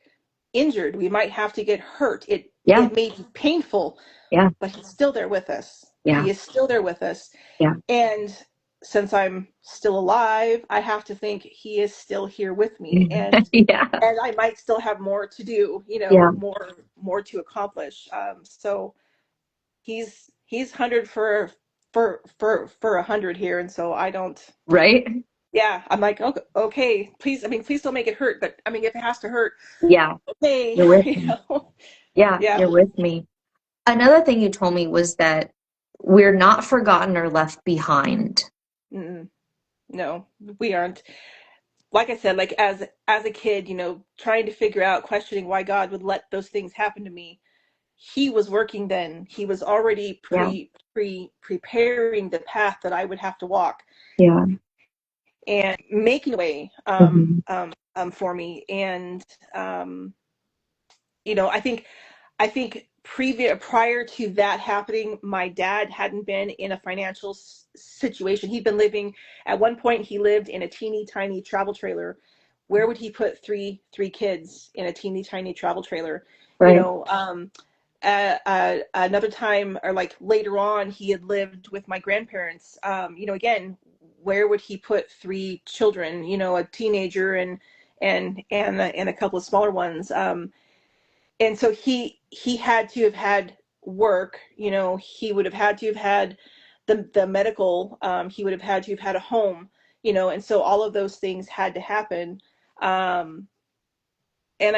S2: injured. We might have to get hurt. It
S1: Yeah.
S2: it may be painful,
S1: Yeah.
S2: but he's still there with us.
S1: Yeah.
S2: He is still there with us.
S1: Yeah.
S2: And since I'm still alive, I have to think he is still here with me. And
S1: Yeah.
S2: and I might still have more to do,
S1: Yeah.
S2: more to accomplish. So he's 100 for 100 here, and so I don't.
S1: Right?
S2: Yeah, I'm like, okay, okay, please, I mean, please don't make it hurt, but I mean, if it has to hurt,
S1: Yeah.
S2: okay,
S1: You're with
S2: you
S1: me.
S2: know.
S1: Yeah,
S2: Yeah.
S1: you're with me. Another thing you told me was that we're not forgotten or left behind.
S2: Mm-mm. No, we aren't. Like I said, like, as a kid, trying to figure out, questioning why God would let those things happen to me. He was working then. He was already
S1: Yeah.
S2: preparing the path that I would have to walk,
S1: Yeah.
S2: and making a way
S1: Hmm.
S2: for me. And I think prior to that happening, my dad hadn't been in a financial situation. He'd been living, at one point he lived in a teeny tiny travel trailer. Where would he put three kids in a teeny tiny travel trailer? You
S1: Right.
S2: know, um, Another time, or like later on, he had lived with my grandparents. Again, where would he put three children? A teenager and a couple of smaller ones. And so he had to have had work. He would have had to have had the medical. He would have had to have had a home. And so all of those things had to happen. Um, and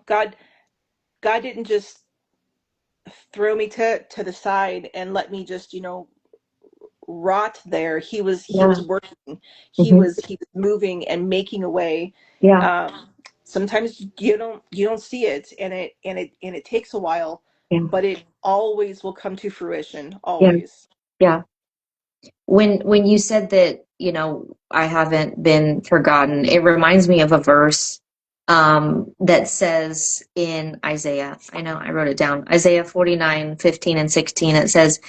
S2: God didn't just throw me to the side and let me just rot there. He was
S1: Yeah.
S2: working. he
S1: Hmm.
S2: was he was moving and making a way.
S1: Yeah.
S2: Sometimes you don't see it, and it takes a while,
S1: Yeah.
S2: but it always will come to fruition,
S1: Yeah.
S2: always.
S1: Yeah. When you said that, I haven't been forgotten, it reminds me of a verse that says in Isaiah, I know I wrote it down, Isaiah 49:15 and 16, it says,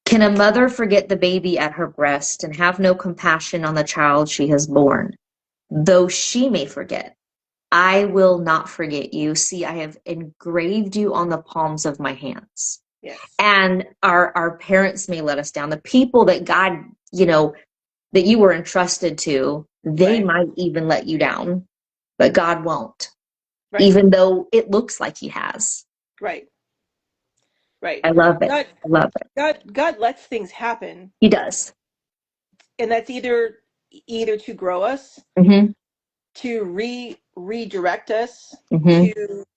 S1: "Can a mother forget the baby at her breast and have no compassion on the child she has born? Though she may forget, I will not forget you. See, I have engraved you on the palms of my hands."
S2: Yes.
S1: And our parents may let us down. The people that God, that you were entrusted to, they
S2: Right.
S1: might even let you down, but God won't,
S2: Right.
S1: even though it looks like he has.
S2: Right. Right.
S1: I love it.
S2: god
S1: I love it.
S2: God lets things happen,
S1: He does.
S2: and that's either to grow us,
S1: Hmm.
S2: to redirect us,
S1: Hmm.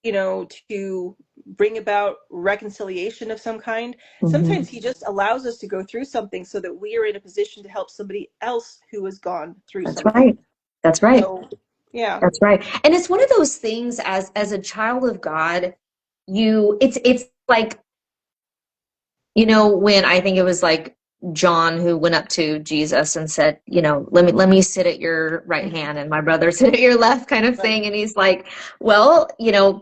S2: to bring about reconciliation of some kind.
S1: Hmm.
S2: Sometimes he just allows us to go through something so that we are in a position to help somebody else who has gone through
S1: That's
S2: something.
S1: right. That's right.
S2: So, yeah.
S1: That's right. And it's one of those things, as a child of God, it's like, when I think it was like John who went up to Jesus and said, let me sit at your right hand and my brother sit at your left, kind of
S2: Right.
S1: thing. And he's like, well,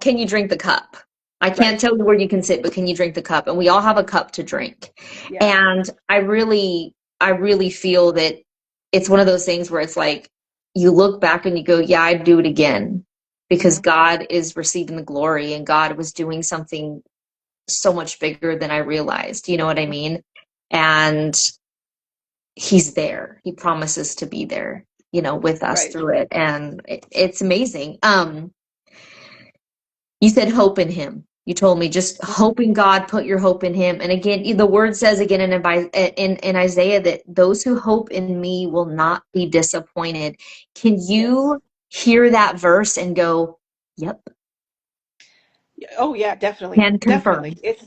S1: can you drink the cup? I can't
S2: Right.
S1: tell you where you can sit, but can you drink the cup? And we all have a cup to drink.
S2: Yeah.
S1: And I really feel that it's one of those things where it's like you look back and you go, yeah, I'd do it again, because
S2: Hmm.
S1: God is receiving the glory and God was doing something so much bigger than I realized. You know what I mean? And he's there. He promises to be there, with us
S2: Right.
S1: through it. And it's amazing. You said hope in him. You told me just
S2: Hmm.
S1: hope in God, put your hope in him. And again, the word says again in Isaiah that those who hope in me will not be disappointed. Can
S2: Yes.
S1: you hear that verse and go, yep,
S2: Oh yeah, definitely,
S1: can
S2: definitely.
S1: confirm.
S2: It's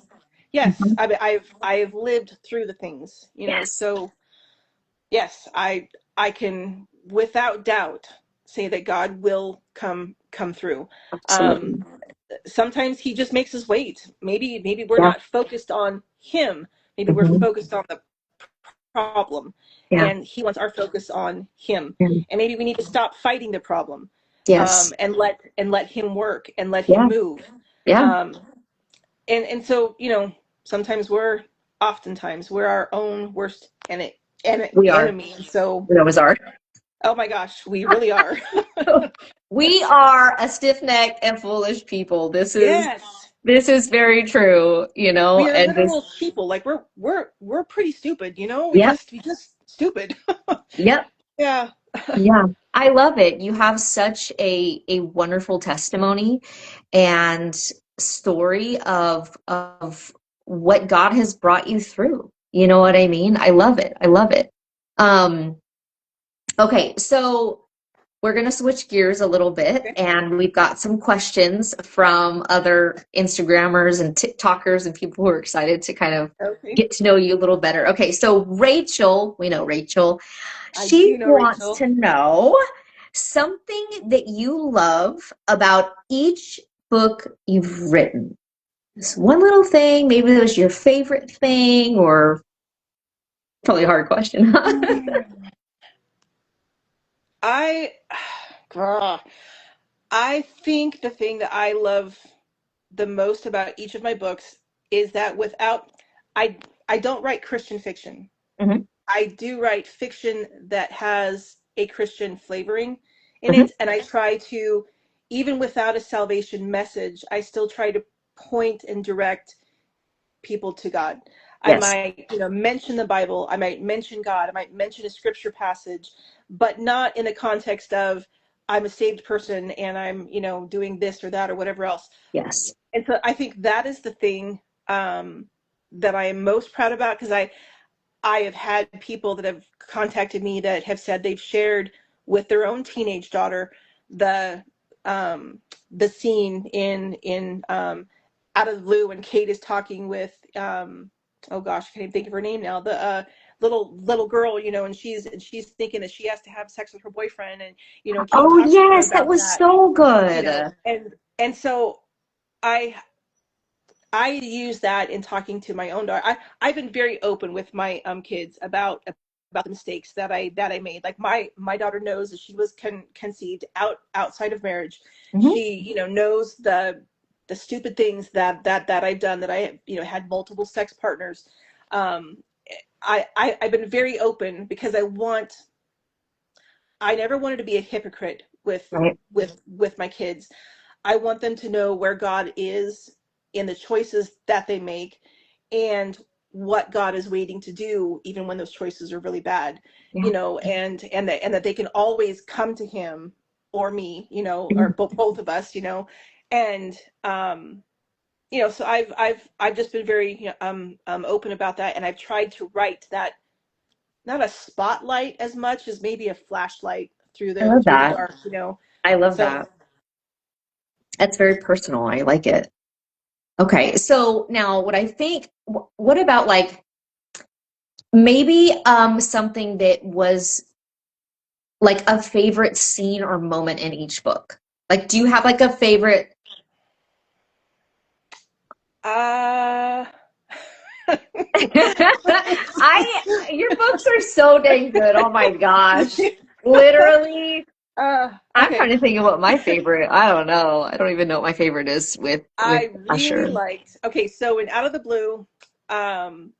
S2: Yes.
S1: Mhm.
S2: I've lived through the things,
S1: Yes,
S2: so yes, I can without doubt say that God will come through.
S1: absolutely.
S2: Um, Sometimes he just makes us wait. Maybe we're
S1: Yeah.
S2: not focused on him. Maybe we're
S1: Hmm.
S2: focused on the problem,
S1: Yeah.
S2: and he wants our focus on him.
S1: Yeah.
S2: And maybe we need to stop fighting the problem,
S1: Yes.
S2: and let him work and let him
S1: Yeah.
S2: move.
S1: Yeah.
S2: Um, and so sometimes oftentimes we're our own worst
S1: We are.
S2: enemy, and so
S1: We always are.
S2: oh my gosh, we really are.
S1: We are a stiff-necked and foolish people. This is
S2: Yes,
S1: this is very true,
S2: we are
S1: and this,
S2: literal people. Like we're pretty stupid, we
S1: yep,
S2: just stupid.
S1: yep,
S2: Yeah.
S1: yeah. I love it. You have such a wonderful testimony and story of what God has brought you through. You know what I mean? I love it. I love it. Um, okay, so we're going to switch gears a little bit,
S2: Okay.
S1: and we've got some questions from other Instagrammers and TikTokers and people who are excited to kind of
S2: Okay.
S1: get to know you a little better. Okay, so Rachel, we know Rachel,
S2: I
S1: she
S2: do know
S1: wants
S2: Rachel.
S1: to know something that you love about each book you've written. Just one little thing, maybe it was your favorite thing, or probably a hard question, huh?
S2: I, Grr. I think the thing that I love the most about each of my books is that I I don't write Christian fiction.
S1: Hmm.
S2: I do write fiction that has a Christian flavoring in
S1: Hmm.
S2: it, and I try to, even without a salvation message, I still try to point and direct people to God. I
S1: Yes.
S2: might, mention the Bible. I might mention God. I might mention a scripture passage, but not in the context of I'm a saved person and I'm, doing this or that or whatever else.
S1: Yes.
S2: And so I think that is the thing that I am most proud about, because I have had people that have contacted me that have said they've shared with their own teenage daughter the um, the scene in Out of the Blue when Kate is talking with oh gosh, I can't even think of her name now. The little girl, and she's thinking that she has to have sex with her boyfriend, and Kate
S1: Oh,
S2: talks to her
S1: yes, that
S2: about
S1: was
S2: that,
S1: so good.
S2: and so I I use that in talking to my own daughter. I've been very open with my kids about the mistakes that I made. Like my daughter knows that she was conceived outside of marriage.
S1: Hmm.
S2: She knows the stupid things that I've done, that I had multiple sex partners. Um, I've been very open because I never wanted to be a hypocrite
S1: Right.
S2: with my kids. I want them to know where God is in the choices that they make, and what God is waiting to do, even when those choices are really bad,
S1: Yeah.
S2: and that they can always come to Him or me, or both of us, and so I've just been very open about that, and I've tried to write that, not a spotlight as much as maybe a flashlight through
S1: I
S2: the
S1: love
S2: through the
S1: that.
S2: dark,
S1: I love
S2: so
S1: that. That's very personal. I like it. Okay, so now what I think, what about like maybe something that was like a favorite scene or moment in each book? Like, do you have like a favorite?
S2: uh
S1: Your books are so dang good. Oh my gosh. Literally, I'm trying
S2: okay.
S1: to think of what my favorite. I don't know. I don't even know what my favorite is with
S2: I really
S1: Usher.
S2: liked. Okay, so in Out of the Blue, um,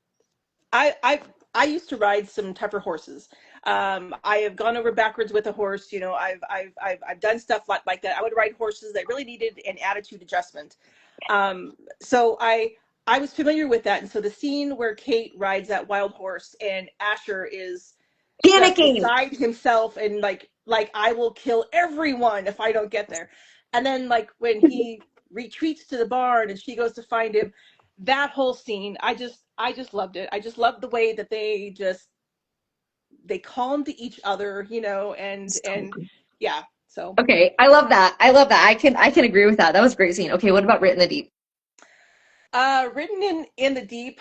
S2: I used to ride some tougher horses. I have gone over backwards with a horse. I've done stuff like that. I would ride horses that really needed an attitude adjustment. So I was familiar with that, and so the scene where Kate rides that wild horse and Asher is just
S1: Panicking.
S2: beside himself, and like I will kill everyone if I don't get there. And then like when he retreats to the barn and she goes to find him, that whole scene, I just loved it. I just loved the way that they calmed each other,
S1: So
S2: and
S1: good.
S2: yeah. So
S1: Okay, I love that. I love that. I can agree with that. That was a great scene. Okay, what about Written in the Deep?
S2: written in the deep,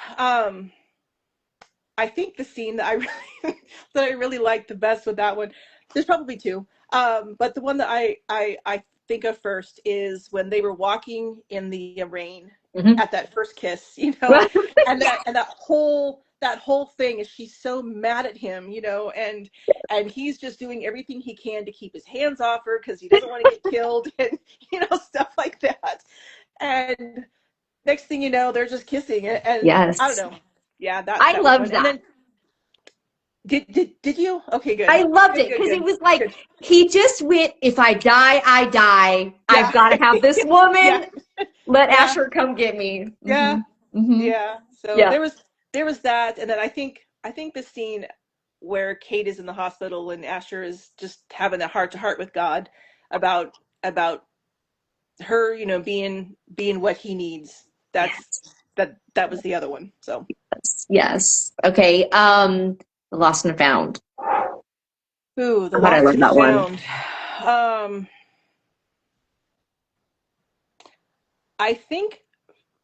S2: I think the scene that I really that I really liked the best with that one, there's probably two. But the one that I think of first is when they were walking in the rain
S1: Hmm.
S2: at that first kiss, and that whole thing is, she's so mad at him, and he's just doing everything he can to keep his hands off her because he doesn't want to get killed, and stuff like that. And next thing you know, they're just kissing, and I don't
S1: Yes.
S2: know. Yeah, that
S1: I
S2: that was
S1: loved
S2: one. And
S1: that.
S2: then did you? Okay,
S1: I
S2: good.
S1: loved
S2: Good,
S1: it
S2: good,
S1: because it
S2: good.
S1: was like
S2: Good.
S1: he just went, if I die, I die. I've
S2: Yeah.
S1: got to have this
S2: Yeah.
S1: woman. Let
S2: Yeah.
S1: Asher come get me.
S2: Yeah.
S1: Hmm. Hmm.
S2: Yeah. So
S1: Yeah.
S2: there was that, and then I think the scene where Kate is in the hospital and Asher is just having a heart to heart with God about her, being what he needs. That was the other one. So
S1: Yes. Yes. Okay. The Lost and Found.
S2: ooh, the
S1: God, I
S2: lost
S1: love
S2: and
S1: that one.
S2: found. Um I think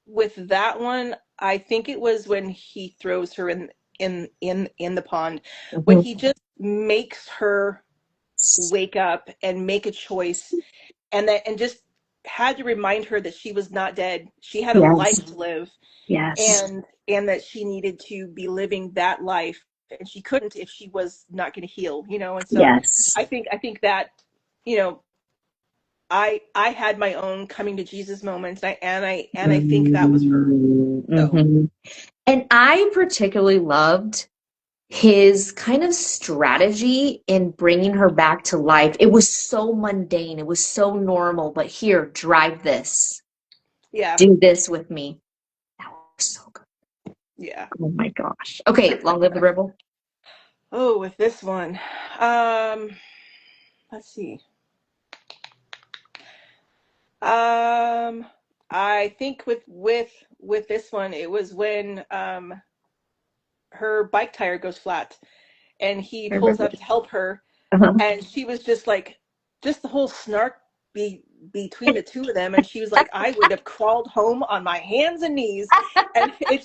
S2: with that one, I think it was when he throws her in the pond, when
S1: Hmm.
S2: he just makes her wake up and make a choice, and just had to remind her that she was not dead. She had a
S1: Yes.
S2: life to live,
S1: Yes.
S2: and that she needed to be living that life, and she couldn't if she was not going to heal, and so
S1: Yes.
S2: I think that, you know I had my own coming to Jesus moments, and I think that was her. So
S1: Mm-hmm. And I particularly loved his kind of strategy in bringing her back to life. It was so mundane, it was so normal, but here, drive this.
S2: Yeah.
S1: Do this with me. That was so good.
S2: Yeah.
S1: Oh my gosh. Okay, Long Live the Rebel.
S2: Oh, with this one. Um, let's see. Um, I think with this one, it was when her bike tire goes flat and he pulls up to help her,
S1: Uh-huh.
S2: and she was just like, just the whole snark between the two of them, and she was like, I would have crawled home on my hands and knees, and it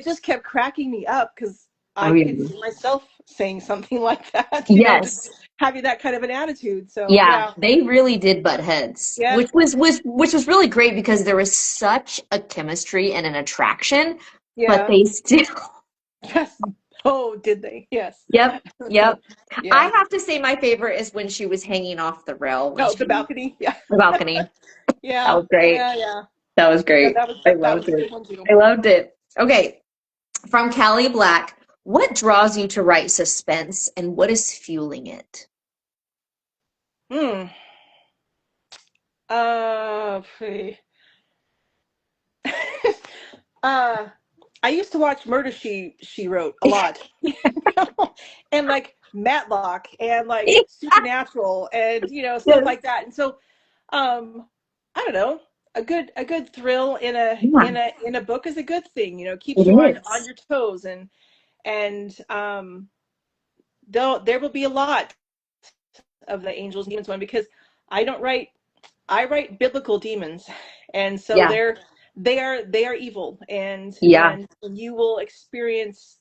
S2: just kept cracking me up because
S1: Oh
S2: I could
S1: yeah.
S2: see myself saying something like that, just
S1: Yes.
S2: having that kind of an attitude. So
S1: Yeah,
S2: yeah,
S1: they really did butt heads,
S2: yeah,
S1: which was really great because there was such a chemistry and an attraction, but
S2: yeah,
S1: they still
S2: yes. Oh, did they? Yes.
S1: Yep, yep. I
S2: Yeah.
S1: have to say my favorite is when she was hanging off the rail when
S2: Oh, the
S1: she
S2: balcony. Yeah.
S1: the balcony. That
S2: Yeah.
S1: was great.
S2: Yeah. Yeah.
S1: That was
S2: That,
S1: great.
S2: that was
S1: I
S2: that, that
S1: loved
S2: was a
S1: it.
S2: good one too.
S1: I loved it. Okay, from Callie Black, what draws you to write suspense and what is fueling it?
S2: Hmm. Phew. uh, I used to watch Murder She Wrote a lot, and like Matlock and like Supernatural and stuff
S1: Yes.
S2: like that. And so, um, I don't know, a good thrill in a
S1: Yeah,
S2: in a in a book is a good thing.
S1: it
S2: Keeps you on
S1: is.
S2: your toes, and though there will be a lot of the angels and demons one because I don't write I write biblical demons, and so
S1: Yeah,
S2: they are evil,
S1: yeah,
S2: and you will experience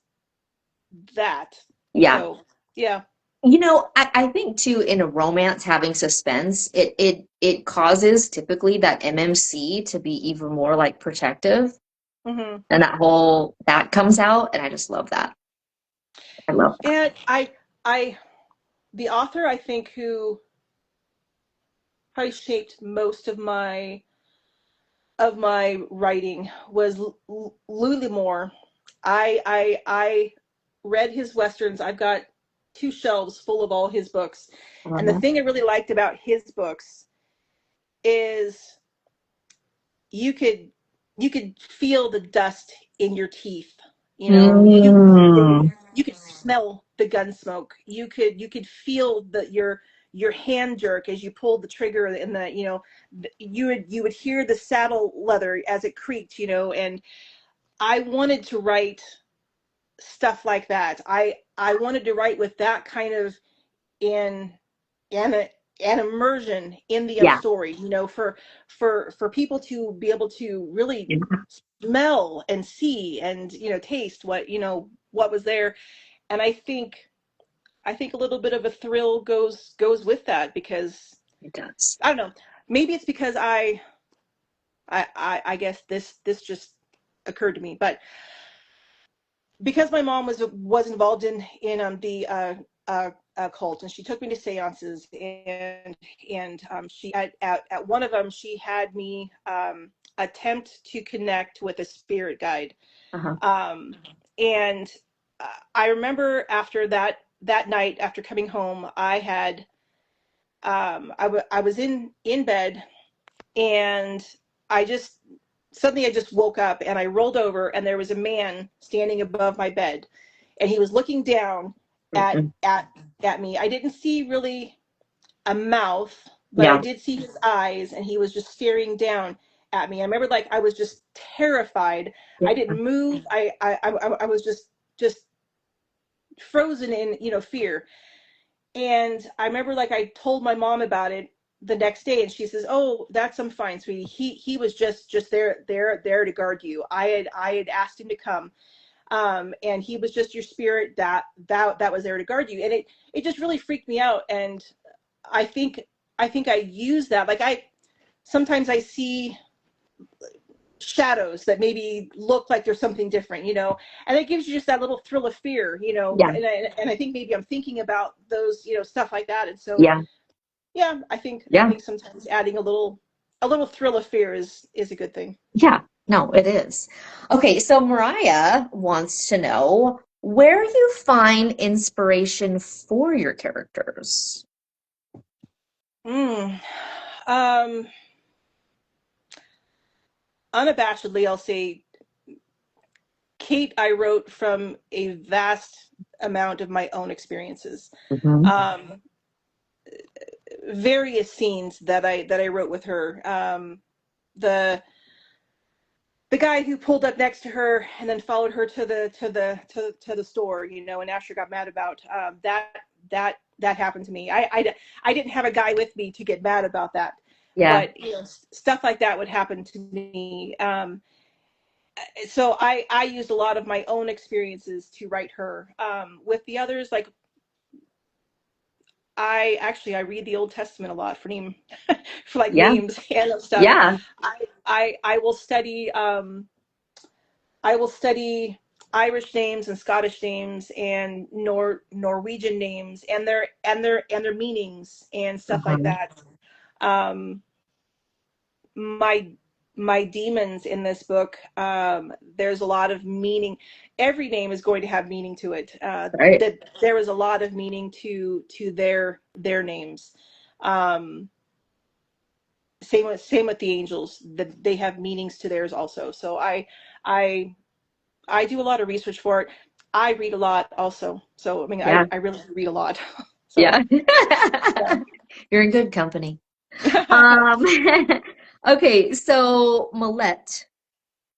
S2: that.
S1: yeah.
S2: So yeah.
S1: I think too in a romance having suspense, it causes typically that MMC to be even more like protective,
S2: Hmm.
S1: and that comes out, and I just love that. I love that.
S2: And I the author I think who probably shaped most of my writing was Louis Moore. I read his westerns. I've got two shelves full of all his books.
S1: I love
S2: And the
S1: that.
S2: thing I really liked about his books is you could you could feel the dust in your teeth.
S1: Mm,
S2: You could smell the gun smoke. You could feel your hand jerk as you pulled the trigger, and you would hear the saddle leather as it creaked, and I wanted to write stuff like that. I wanted to write with that kind of in an an immersion in the
S1: yeah,
S2: story, for people to be able to really
S1: yeah,
S2: smell and see and taste what was there. And I think a little bit of a thrill goes with that because
S1: it does.
S2: I don't know, maybe it's because I guess this just occurred to me, but because my mom was involved in the cult, and she took me to seances, and she at one of them she had me attempt to connect with a spirit guide,
S1: Uh-huh.
S2: um, and I remember after that night, after coming home, I was in bed, and I just suddenly I just woke up, and I rolled over, and there was a man standing above my bed, and he was looking down at
S1: Mm-mm.
S2: at at me. I didn't see really a mouth, but I
S1: Yeah,
S2: did see his eyes, and he was just staring down at me. I remember, like, I was just terrified.
S1: yeah,
S2: I didn't move. I was just frozen in fear. And I remember, like, I told my mom about it the next day, and she says, "Oh, I'm fine, sweetie. He was just there to guard you. I had asked him to come, and he was just your spirit that was there to guard you." And it just really freaked me out. And I think I use that. Like, I sometimes I see shadows that maybe look like there's something different, and it gives you just that little thrill of fear,
S1: yeah,
S2: and I think maybe I'm thinking about those, stuff like that. And so
S1: yeah,
S2: yeah, I think
S1: yeah,
S2: sometimes adding a little thrill of fear is a good thing.
S1: yeah. No, it is. Okay, so Mariah wants to know where you find inspiration for your characters.
S2: Mm. Um, unabashedly, I'll say Kate, I wrote from a vast amount of my own experiences.
S1: Hmm.
S2: Um, Various scenes that I wrote with her. The the guy who pulled up next to her and then followed her to the store, and Asher got mad about, that happened to me. I didn't have a guy with me to get mad about that,
S1: Yeah.
S2: but stuff like that would happen to me. So I used a lot of my own experiences to write her. With the others, like I read the Old Testament a lot for name for like
S1: Yeah.
S2: names and stuff.
S1: Yeah.
S2: I will study Irish names and Scottish names and Norwegian names and their meanings and stuff like
S1: Uh-huh.
S2: that. Um, my my demons in this book, there's a lot of meaning. Every name is going to have meaning to it.
S1: Right.
S2: That there was a lot of meaning to their names. Um, same with the angels. That they have meanings to theirs also. So I I do a lot of research for it. I read a lot also. So I mean
S1: Yeah.
S2: I really read a lot. So
S1: Yeah.
S2: yeah.
S1: You're in good company. Um, okay, so Millette,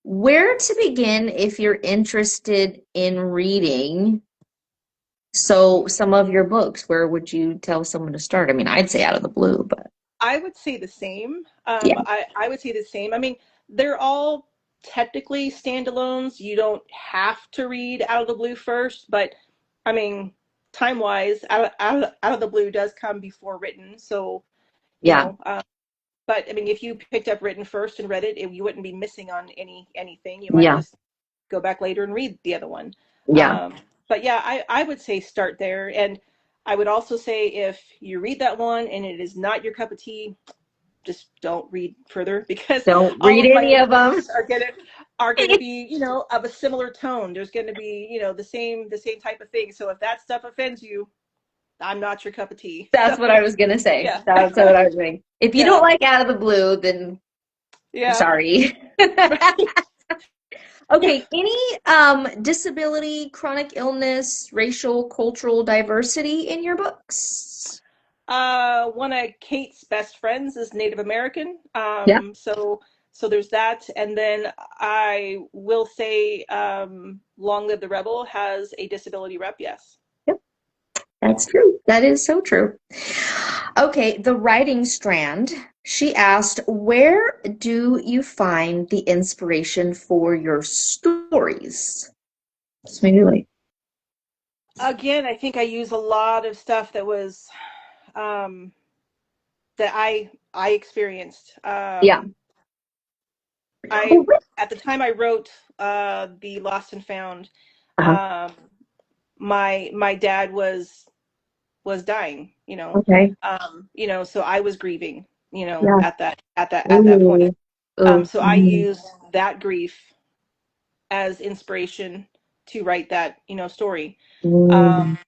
S1: where to begin if you're interested in reading? So some of your books, where would you tell someone to start? I mean, I'd say Out of the Blue, but
S2: I would say the same.
S1: yeah,
S2: I would say the same. I mean, they're all technically standalones. You don't have to read Out of the Blue first, but I mean, time wise, Out of the Blue does come before Written. So, you
S1: yeah,
S2: know, but I mean, if you picked up Written first and read it, you wouldn't be missing on anything. You might
S1: yeah,
S2: just go back later and read the other one.
S1: yeah.
S2: Um, but yeah, I would say start there. And I would also say if you read that one and it is not your cup of tea, just don't read further because
S1: Don't
S2: all
S1: read
S2: of my
S1: any
S2: other
S1: of them.
S2: books are gonna be of a similar tone. There's gonna be the same type of thing. So if that stuff offends you, I'm not your cup of tea.
S1: That's what I
S2: So
S1: was gonna say.
S2: yeah,
S1: That's what I was saying. If you don't
S2: yeah,
S1: like Out of the Blue, then I'm
S2: yeah.
S1: sorry. Okay, any disability, chronic illness, racial, cultural diversity in your books?
S2: One of Kate's best friends is Native American.
S1: Yeah.
S2: So there's that, and then I will say, Long Live the Rebel has a disability rep. Yes.
S1: That's true. That is so true. Okay, the writing strand. She asked, where do you find the inspiration for your stories? So maybe like,
S2: Again, I think I use a lot of stuff that was um, that I experienced.
S1: yeah. Oh,
S2: I At the time I wrote the Lost and Found,
S1: uh-huh.
S2: um, my dad was dying.
S1: Okay.
S2: So I was grieving.
S1: Yeah.
S2: At that point.
S1: Ooh. Ooh.
S2: So I
S1: Mhm.
S2: used that grief as inspiration to write that story. Um,
S1: Mm.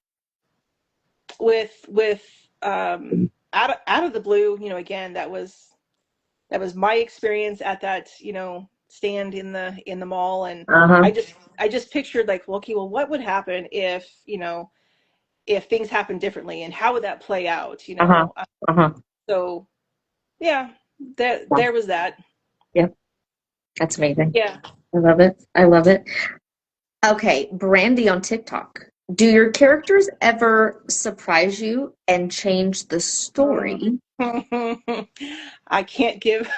S2: with out of the blue, again, that was my experience at that stand in the mall, and
S1: Uh-huh.
S2: I just pictured like, well, okay, well, what would happen if things happen differently, and how would that play out?
S1: Uh-huh. Uh-huh.
S2: So yeah, there
S1: Yeah.
S2: there was that.
S1: Yeah. That's amazing.
S2: Yeah.
S1: I love it. I love it. Okay, Brandy on TikTok. Do your characters ever surprise you and change the
S2: Mm.
S1: story?
S2: I can't give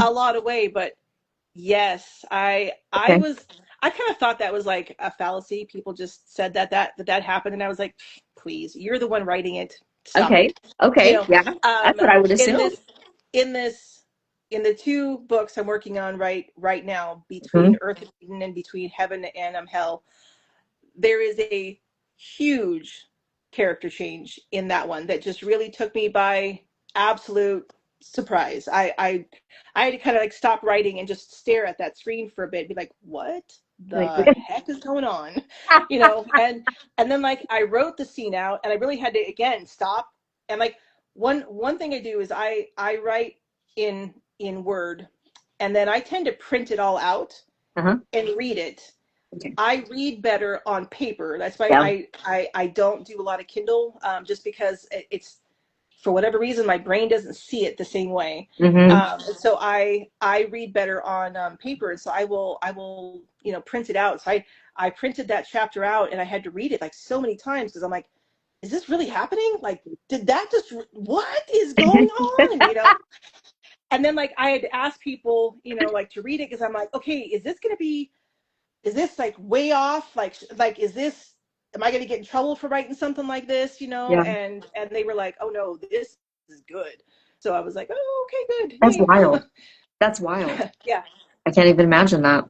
S2: a lot away, but yes,
S1: Okay.
S2: I kind of thought that was like a fallacy. People just said that happened, and I was like, please, you're the one writing it. Stop
S1: Okay.
S2: it. You
S1: Okay.
S2: know,
S1: Yeah. That's what I would
S2: in
S1: assume.
S2: this in the two books I'm working on right now,
S1: Hmm.
S2: between Earth and Eden and between Heaven and Hell, there is a huge character change in that one that just really took me by absolute surprise. I had to kind of like stop writing and just stare at that screen for a bit and be like, what
S1: Like,
S2: the heck is going on? And then like I wrote the scene out and I really had to again stop. And like one thing I do is I write in Word, and then I tend to print it all out
S1: Uh-huh.
S2: and read it.
S1: Okay.
S2: I read better on paper. That's why
S1: Yeah.
S2: I don't do a lot of Kindle, just because it's, for whatever reason, my brain doesn't see it the same way.
S1: Mm-hmm.
S2: And so I read better on paper, and so I will print it out. So I printed that chapter out, and I had to read it like so many times because I'm like, is this really happening? Like, did that just, what is going on? And then like I had to ask people, like to read it, because I'm like, okay, is this like way off? Like is this, am I going to get in trouble for writing something like this?
S1: Yeah.
S2: And they were like, oh no, this is good. So I was like, oh, okay, good,
S1: That's
S2: yay.
S1: wild. That's wild.
S2: Yeah,
S1: I can't even imagine that.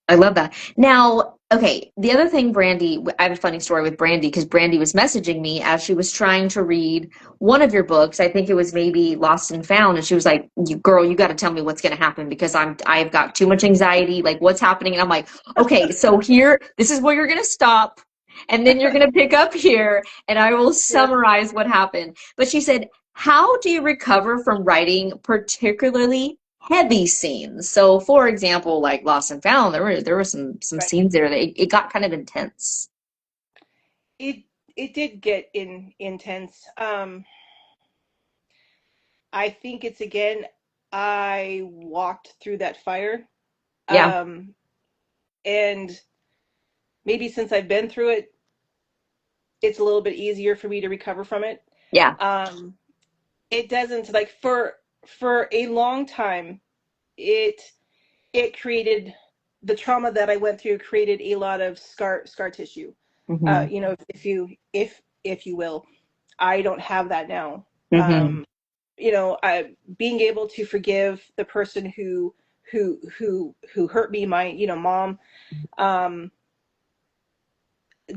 S1: I love that. Now, okay, the other thing, Brandy, I have a funny story with Brandy because Brandy was messaging me as she was trying to read one of your books. I think it was maybe Lost and Found, and she was like, Girl, you got to tell me what's going to happen because I've got too much anxiety. Like, what's happening?" And I'm like, "Okay, so here, this is where you're going to stop, and then you're going to pick up here, and I will
S2: yeah,
S1: summarize what happened." But she said, "How do you recover from writing particularly heavy scenes?" So, for example, like Lost and Found, there were some
S2: right.
S1: scenes there that it got kind of intense.
S2: It it did get intense. I think it's, again, I walked through that fire,
S1: Yeah,
S2: um, and maybe since I've been through it, it's a little bit easier for me to recover from it.
S1: yeah,
S2: Um, it doesn't, like, for a long time, it it created, the trauma that I went through created a lot of scar tissue.
S1: hmm,
S2: If you will, I don't have that now.
S1: hmm,
S2: Um, being able to forgive the person who hurt me, my mom, um,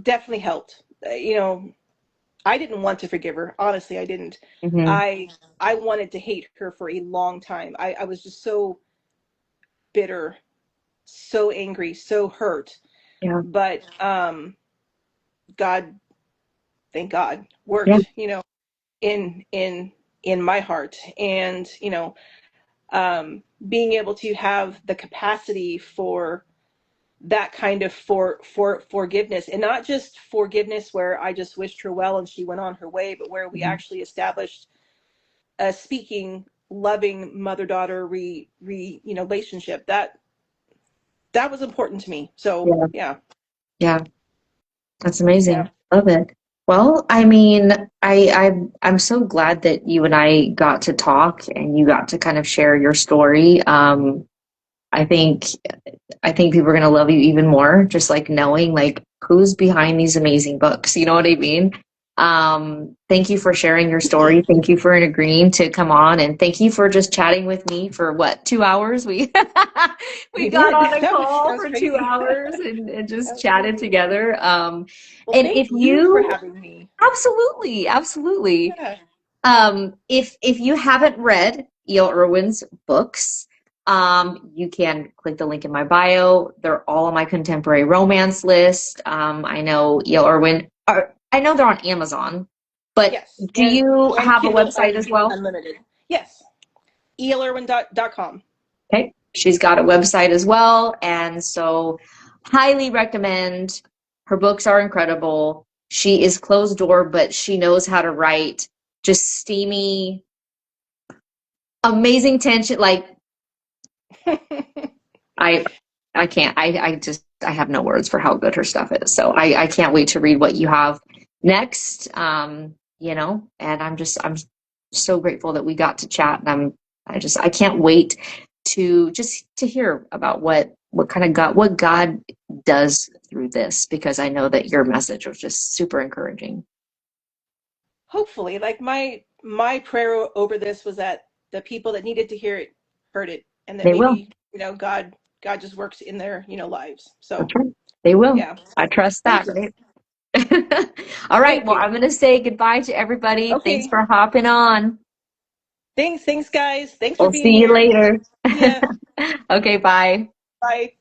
S2: definitely helped. I didn't want to forgive her. Honestly, I didn't.
S1: hmm,
S2: I wanted to hate her for a long time. I was just so bitter, so angry, so hurt.
S1: yeah,
S2: But God, thank God,
S1: yeah,
S2: worked, in my heart. And being able to have the capacity for that kind of forgiveness, and not just forgiveness where I just wished her well and she went on her way, but where we
S1: mhm,
S2: actually established a speaking, loving mother-daughter relationship. That was important to me. So
S1: yeah,
S2: yeah.
S1: yeah. That's
S2: Yeah.
S1: amazing. Love it. Well, I mean, I'm so glad that you and I got to talk and you got to kind of share your story. I think I think people are going to love you even more, just like knowing like who's behind these amazing books. You know what I mean? Thank you for sharing your
S2: Thank you.
S1: story. Thank you for agreeing to come on, and thank you for just chatting with me for what, 2 hours? We we
S2: We
S1: got
S2: did.
S1: on a
S2: That
S1: call
S2: was
S1: for two
S2: crazy.
S1: hours and just
S2: That was
S1: chatted
S2: crazy.
S1: together.
S2: Well,
S1: And if
S2: thank you for
S1: you
S2: having me.
S1: absolutely, absolutely.
S2: Yeah.
S1: If you haven't read E.L. Irwin's books, you can click the link in my bio. They're all on my contemporary romance list. I know E.L. Irwin. I know they're on Amazon, but
S2: Yes.
S1: do you
S2: And
S1: have a
S2: Kindle,
S1: website as
S2: Kindle
S1: well?
S2: Unlimited. Yes. elirwin.com.
S1: Okay, she's got a website as well, and so highly recommend. Her books are incredible. She is closed door, but she knows how to write just steamy, amazing tension. Like I I can't. I just I have no words for how good her stuff is. So I can't wait to read what you have next. And I'm so grateful that we got to chat, and I can't wait to hear about what kind of what God does through this, because I know that your message was just super encouraging.
S2: Hopefully, like, my prayer over this was that the people that needed to hear it heard it, and that
S1: They will.
S2: maybe, God just works in their, lives.
S1: That's
S2: So
S1: right. They will.
S2: yeah.
S1: I
S2: So
S1: trust
S2: thank
S1: that,
S2: you.
S1: right? All right.
S2: Thank
S1: Well,
S2: you.
S1: I'm going to say goodbye to everybody. Thanks
S2: Okay.
S1: for hopping on.
S2: Thanks, guys. Thanks for
S1: We'll
S2: being
S1: see you
S2: here.
S1: later.
S2: See ya.
S1: Okay, bye.
S2: Bye.